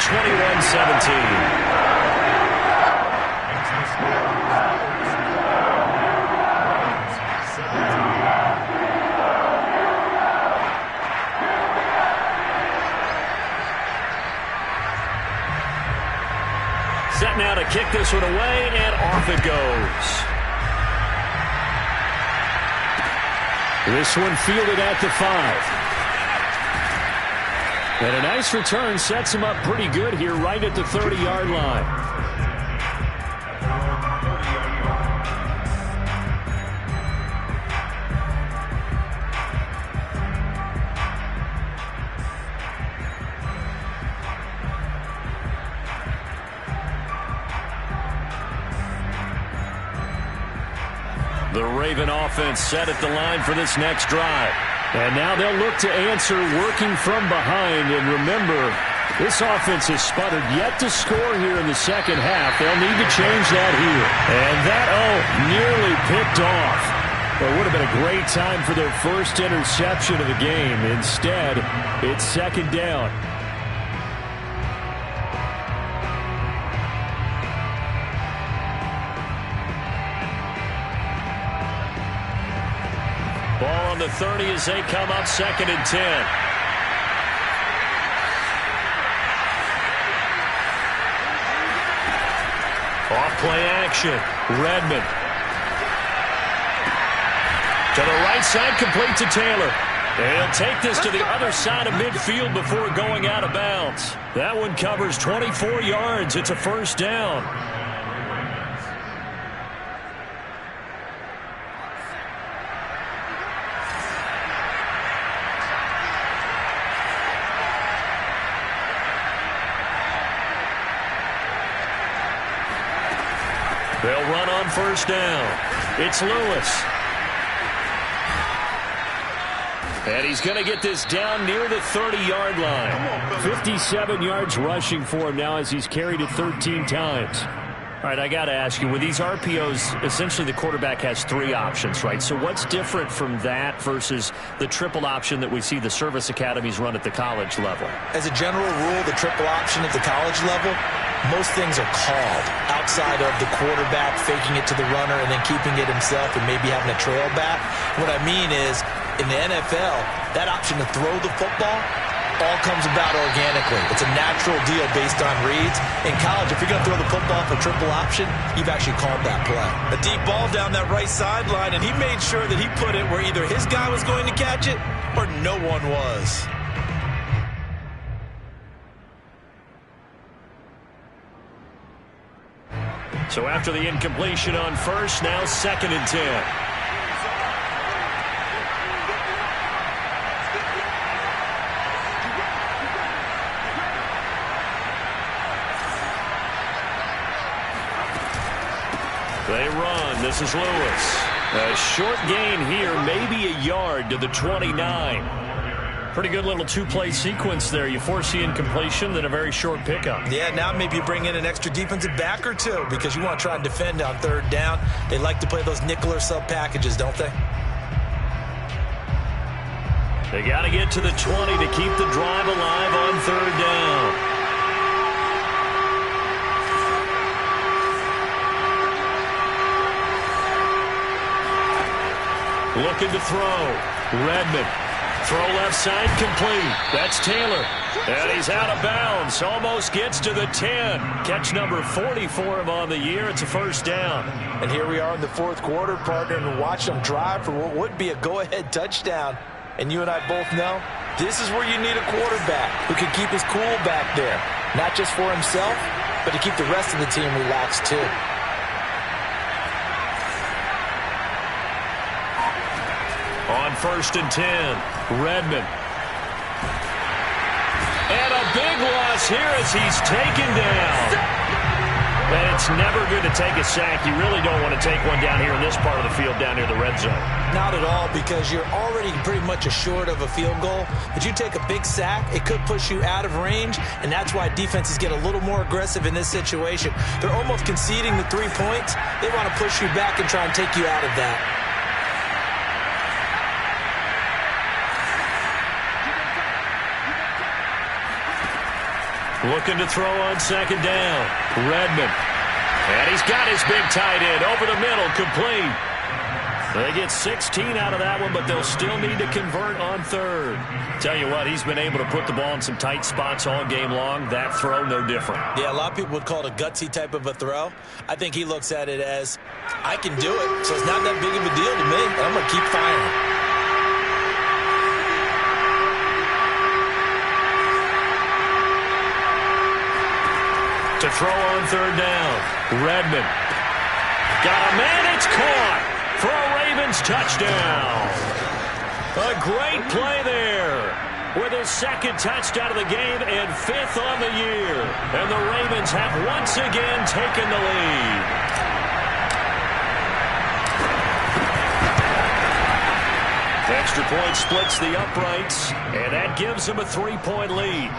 A: Set now to kick this one away, and off it goes. This one fielded at the 5. And a nice return sets him up pretty good here right at the 30-yard line. The Raven offense set at the line for this next drive. And now they'll look to answer working from behind. And remember, this offense has sputtered yet to score here in the second half. They'll need to change that here. And that, nearly picked off. Well, it would have been a great time for their first interception of the game. Instead, it's 2nd down. Ball on the 30 as they come up 2nd and 10. Off play action. Redmond. To the right side, complete to Taylor. And he'll take this to the other side of midfield before going out of bounds. That one covers 24 yards. It's a 1st down. They'll run on 1st down. It's Lewis. And he's going to get this down near the 30-yard line. 57 yards rushing for him now as he's carried it 13 times. All right, I got to ask you, with these RPOs, essentially the quarterback has 3 options, right? So what's different from that versus the triple option that we see the service academies run at the college level?
C: As a general rule, the triple option at the college level, most things are called outside of the quarterback faking it to the runner and then keeping it himself and maybe having a trail back. What I mean is, in the NFL, that option to throw the football all comes about organically. It's a natural deal based on reads. In college, if you're going to throw the football for triple option, you've actually called that play. A deep ball down that right sideline, and he made sure that he put it where either his guy was going to catch it or no one was.
A: So after the incompletion on 1st, now 2nd and 10. They run. This is Lewis. A short gain here, maybe a yard to the 29. Pretty good little two-play sequence there. You force the incompletion, then a very short pickup.
C: Yeah, now maybe you bring in an extra defensive back or two because you want to try and defend on third down. They like to play those nickel or sub packages, don't they?
A: They got to get to the 20 to keep the drive alive on third down. Looking to throw. Redmond. Throw left side complete. That's Taylor. And he's out of bounds. Almost gets to the 10. Catch number 40 for him on the year. It's a first down.
C: And here we are in the fourth quarter, partner, and watch them drive for what would be a go-ahead touchdown. And you and I both know this is where you need a quarterback who can keep his cool back there. Not just for himself, but to keep the rest of the team relaxed too.
A: On 1st and 10, Redmond. And a big loss here as he's taken down. And it's never good to take a sack. You really don't want to take one down here in this part of the field, down near the red zone.
C: Not at all, because you're already pretty much assured of a field goal. But you take a big sack, it could push you out of range, and that's why defenses get a little more aggressive in this situation. They're almost conceding the 3 points. They want to push you back and try and take you out of that.
A: Looking to throw on second down. Redmond. And he's got his big tight end over the middle, complete. They get 16 out of that one, but they'll still need to convert on third. Tell you what, he's been able to put the ball in some tight spots all game long. That throw, no different.
C: Yeah, a lot of people would call it a gutsy type of a throw. I think he looks at it as, I can do it, so it's not that big of a deal to me, and I'm going to keep firing.
A: To throw on third down. Redmond. Got a man, it's caught for a Ravens touchdown. A great play there with his second touchdown of the game and 5th on the year. And the Ravens have once again taken the lead. Extra point splits the uprights, and that gives them a 3-point lead.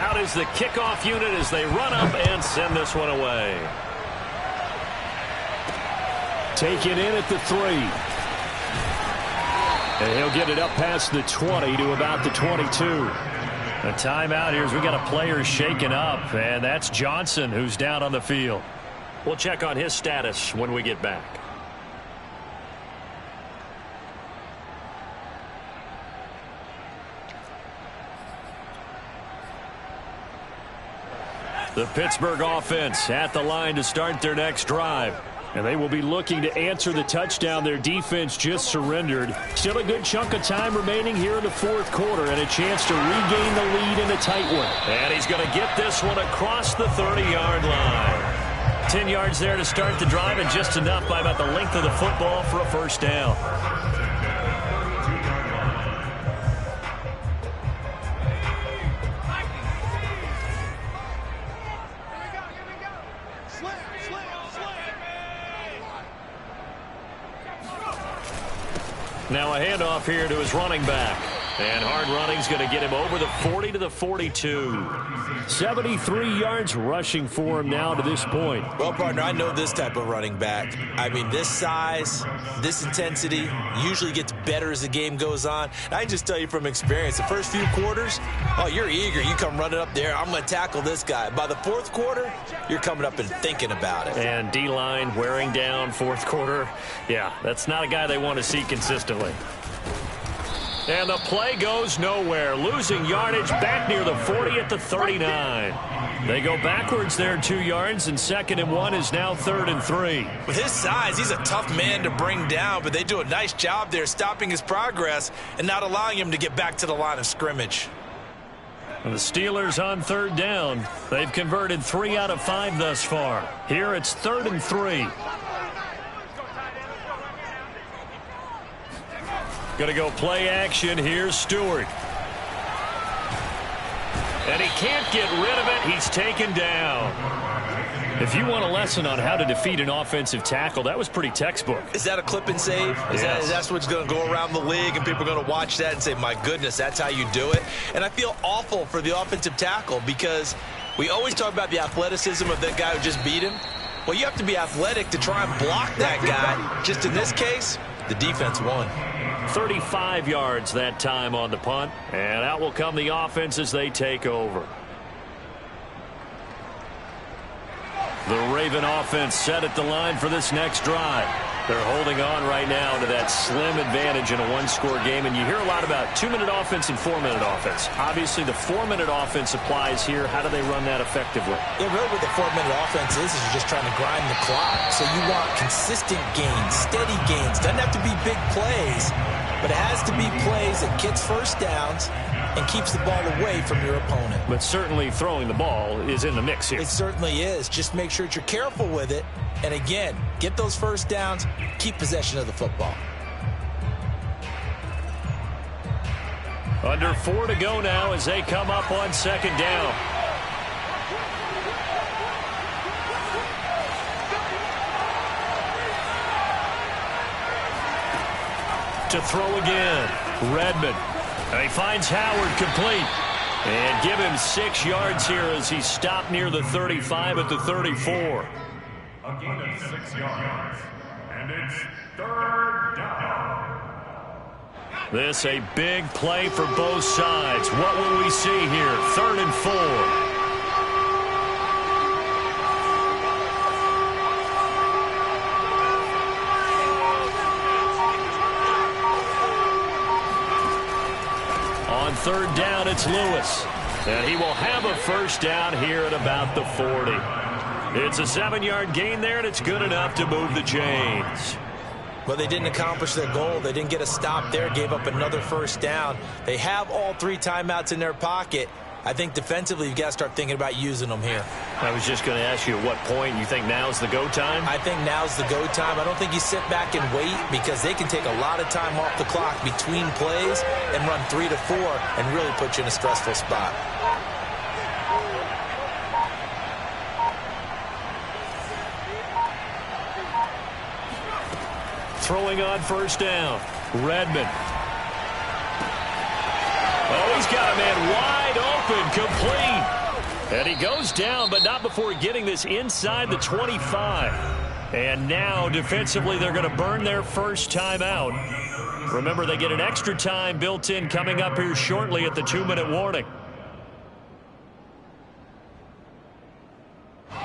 A: Out is the kickoff unit as they run up and send this one away. Taken in at the 3. And he'll get it up past the 20 to about the 22. A timeout here as we got a player shaken up, and that's Johnson who's down on the field. We'll check on his status when we get back. The Pittsburgh offense at the line to start their next drive. And they will be looking to answer the touchdown their defense just surrendered. Still a good chunk of time remaining here in the fourth quarter and a chance to regain the lead in a tight one. And he's going to get this one across the 30-yard line. 10 yards there to start the drive and just enough by about the length of the football for a first down. Now a handoff here to his running back. And hard running's going to get him over the 40 to the 42. 73 yards rushing for him now to this point.
C: Well, partner, I know this type of running back. I mean, this size, this intensity usually gets better as the game goes on. And I can just tell you from experience, the first few quarters, oh, you're eager. You come running up there, I'm going to tackle this guy. By the fourth quarter, you're coming up and thinking about it.
A: And D-line wearing down fourth quarter. Yeah, that's not a guy they want to see consistently. And the play goes nowhere. Losing yardage back near the 40 at the 39. They go backwards there 2 yards, and 2nd and 1 is now 3rd and 3.
C: With his size, he's a tough man to bring down, but they do a nice job there stopping his progress and not allowing him to get back to the line of scrimmage.
A: And the Steelers on 3rd down. They've converted 3 out of 5 thus far. Here it's 3rd and 3. Going to go play action. Here's Stewart. And he can't get rid of it. He's taken down. If you want a lesson on how to defeat an offensive tackle, that was pretty textbook.
C: Is that a clip and save? That's what's going to go around the league, and people are going to watch that and say, my goodness, that's how you do it? And I feel awful for the offensive tackle because we always talk about the athleticism of that guy who just beat him. Well, you have to be athletic to try and block that guy. Just in this case, the defense won.
A: 35 yards that time on the punt, and out will come the offense as they take over. The Raven offense set at the line for this next drive. They're holding on right now to that slim advantage in a one-score game, and you hear a lot about 2-minute offense and 4-minute offense. Obviously, the 4-minute offense applies here. How do they run that effectively?
C: Yeah, really what the 4-minute offense is you're just trying to grind the clock. So you want consistent gains, steady gains. Doesn't have to be big plays, but it has to be plays that gets first downs and keeps the ball away from your opponent.
A: But certainly throwing the ball is in the mix here.
C: It certainly is. Just make sure that you're careful with it. And again, get those first downs, keep possession of the football.
A: Under 4 to go now as they come up on second down. To throw again, Redmond. And he finds Howard complete. And give him 6 yards here as he stopped near the 35 at the 34.
D: A gain of 6 yards. And it's third down.
A: This a big play for both sides. What will we see here? 3rd and 4. On 3rd down, it's Lewis. And he will have a first down here at about the 40. It's a 7-yard gain there, and it's good enough to move the chains.
C: Well, they didn't accomplish their goal. They didn't get a stop there, gave up another first down. They have all 3 timeouts in their pocket. I think defensively you've got to start thinking about using them here.
A: I was just going to ask you at what point you think now's the go time?
C: I think now's the go time. I don't think you sit back and wait because they can take a lot of time off the clock between plays and run 3 to 4 and really put you in a stressful spot.
A: Throwing on first down, Redmond. Oh, he's got a man wide open, complete. And he goes down, but not before getting this inside the 25. And now, defensively, they're going to burn their first timeout. Remember, they get an extra time built in coming up here shortly at the 2-minute warning.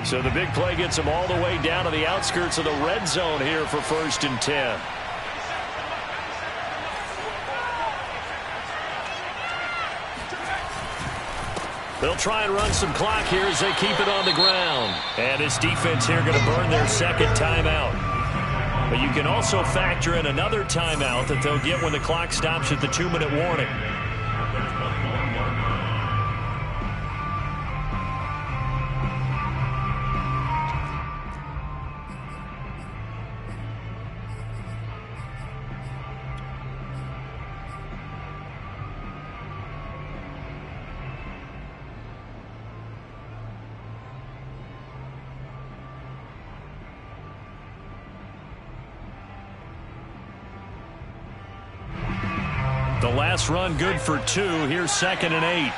A: So the big play gets them all the way down to the outskirts of the red zone here for 1st and 10. They'll try and run some clock here as they keep it on the ground. And this defense here going to burn their 2nd timeout. But you can also factor in another timeout that they'll get when the clock stops at the 2-minute warning. The last run good for 2. Here's 2nd and 8.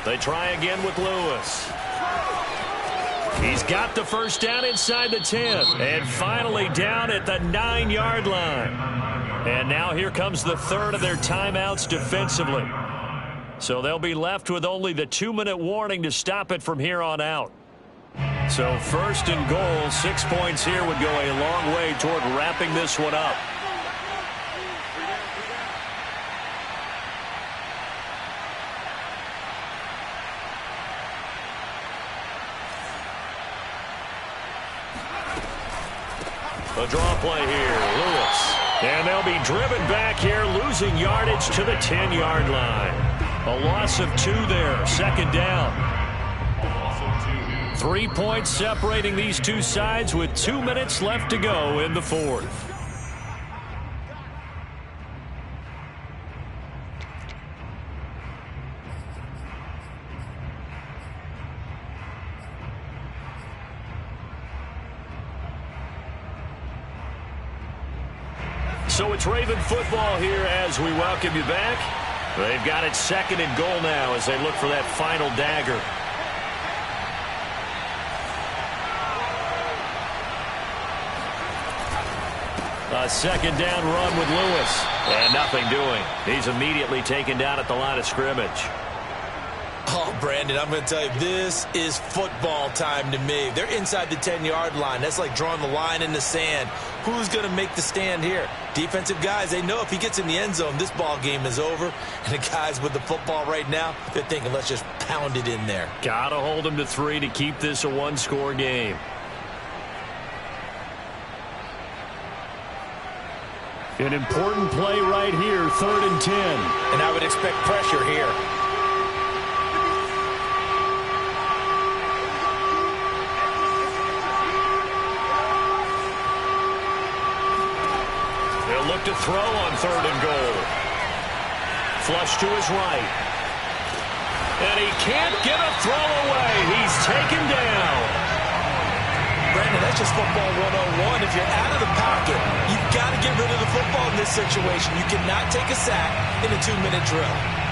A: They try again with Lewis. He's got the first down inside the 10. And finally down at the 9-yard line. And now here comes the 3rd of their timeouts defensively. So they'll be left with only the 2-minute warning to stop it from here on out. So 1st and goal, 6 points here would go a long way toward wrapping this one up. A draw play here, Lewis. And they'll be driven back here, losing yardage to the 10-yard line. A loss of 2 there, 2nd down. 3 points separating these two sides with 2 minutes left to go in the fourth. So it's Raven football here as we welcome you back. They've got it 2nd and goal now as they look for that final dagger. A 2nd down run with Lewis. And nothing doing. He's immediately taken down at the line of scrimmage.
C: Oh, Brandon, I'm going to tell you, this is football time to me. They're inside the 10-yard line. That's like drawing the line in the sand. Who's going to make the stand here? Defensive guys, they know if he gets in the end zone, this ball game is over. And the guys with the football right now, they're thinking, let's just pound it in there.
A: Got to hold him to 3 to keep this a one-score game. An important play right here, 3rd and 10.
C: And I would expect pressure here.
A: They'll look to throw on 3rd and goal. Flush to his right. And he can't get a throw away. He's taken down.
C: Brandon, that's just football 101. If you're out of the pocket, you've got to get rid of the football in this situation. You cannot take a sack in a 2-minute drill.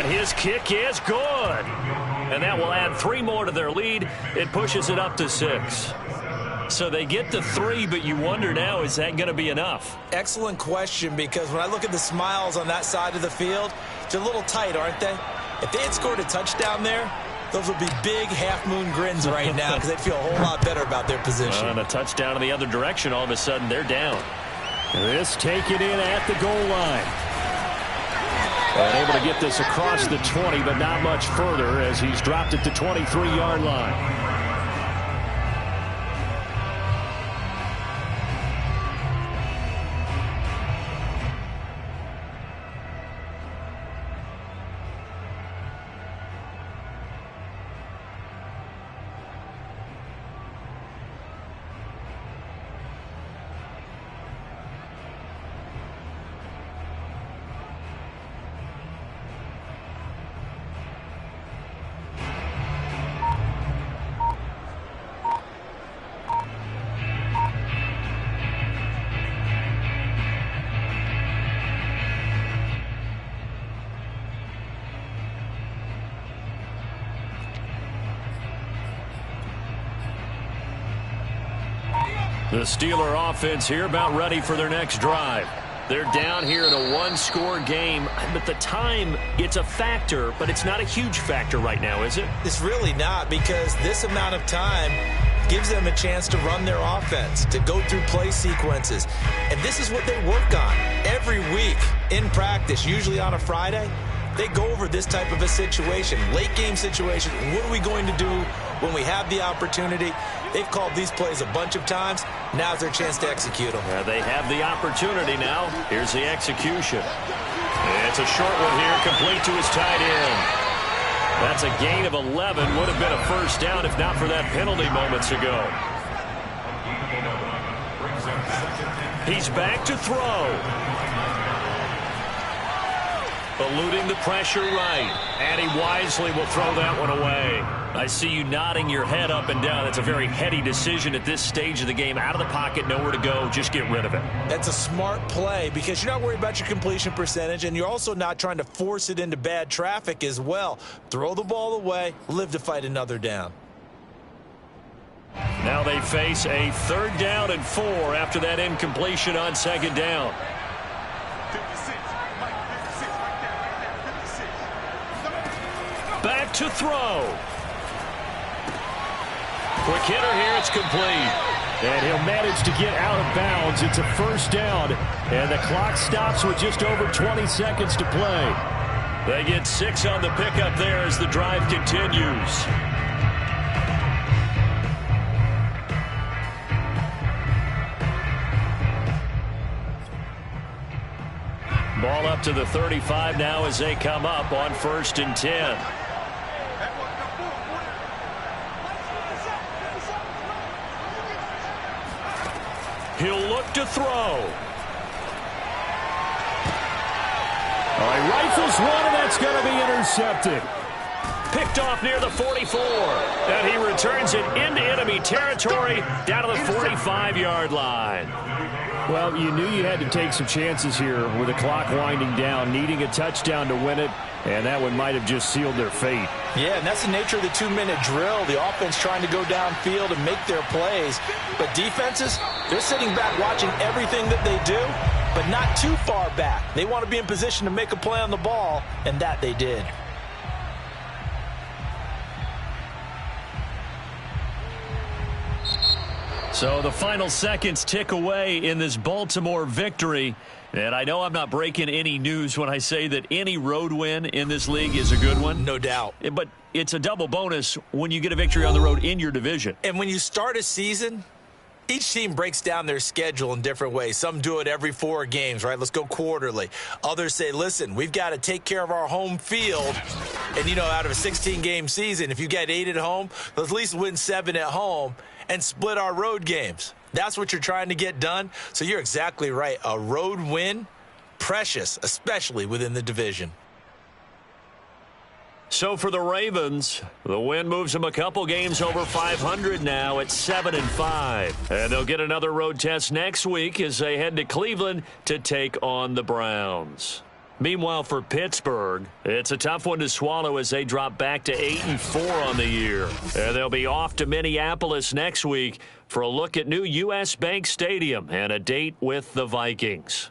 A: His kick is good. And that will add 3 more to their lead. It pushes it up to 6. So they get to 3, but you wonder now, is that going to be enough?
C: Excellent question, because when I look at the smiles on that side of the field, they're a little tight, aren't they? If they had scored a touchdown there, those would be big half-moon grins right now because they'd feel a whole lot better about their position.
A: And a touchdown in the other direction, all of a sudden they're down. This taken in at the goal line. And able to get this across the 20, but not much further as he's dropped it to 23-yard line. The Steeler offense here about ready for their next drive. They're down here in a one-score game, but the time, it's a factor, but it's not a huge factor right now, is it?
C: It's really not, because this amount of time gives them a chance to run their offense, to go through play sequences. And this is what they work on every week in practice, usually on a Friday. They go over this type of a situation, late game situation. What are we going to do when we have the opportunity? They've called these plays a bunch of times. Now's their chance to execute them.
A: They have the opportunity now. Here's the execution. It's a short one here, complete to his tight end. That's a gain of 11. Would have been a first down if not for that penalty moments ago. He's back to throw. Eluding the pressure right. And he wisely will throw that one away. I see you nodding your head up and down. That's a very heady decision at this stage of the game. Out of the pocket, nowhere to go. Just get rid of it.
C: That's a smart play because you're not worried about your completion percentage, and you're also not trying to force it into bad traffic as well. Throw the ball away, live to fight another down.
A: Now they face a 3rd down and 4 after that incompletion on 2nd down.
E: 56, Mike, 56, right there, 56.
A: to throw. Quick hitter here, it's complete. And he'll manage to get out of bounds. It's a first down, and the clock stops with just over 20 seconds to play. They get 6 on the pickup there as the drive continues. Ball up to the 35 now as they come up on 1st and 10. He'll look to throw. All right, rifles one, and that's going to be intercepted. Picked off near the 44. And he returns it into enemy territory down to the 45-yard line. Well, you knew you had to take some chances here with the clock winding down, needing a touchdown to win it, and that one might have just sealed their fate.
C: Yeah, and that's the nature of the 2-minute drill. The offense trying to go downfield and make their plays. But defenses, they're sitting back watching everything that they do, but not too far back. They want to be in position to make a play on the ball, and that they did.
A: So the final seconds tick away in this Baltimore victory. And I know I'm not breaking any news when I say that any road win in this league is a good one.
C: No doubt.
A: But it's a double bonus when you get a victory on the road in your division.
C: And when you start a season, each team breaks down their schedule in different ways. Some do it every 4 games, right? Let's go quarterly. Others say, listen, we've got to take care of our home field. And, you know, out of a 16-game season, if you get 8 at home, let's at least win 7 at home and split our road games. That's what you're trying to get done. So you're exactly right. A road win, precious, especially within the division.
A: So for the Ravens, the win moves them a couple games over 500 now at 7-5. And they'll get another road test next week as they head to Cleveland to take on the Browns. Meanwhile, for Pittsburgh, it's a tough one to swallow as they drop back to 8-4 on the year. And they'll be off to Minneapolis next week for a look at new U.S. Bank Stadium and a date with the Vikings.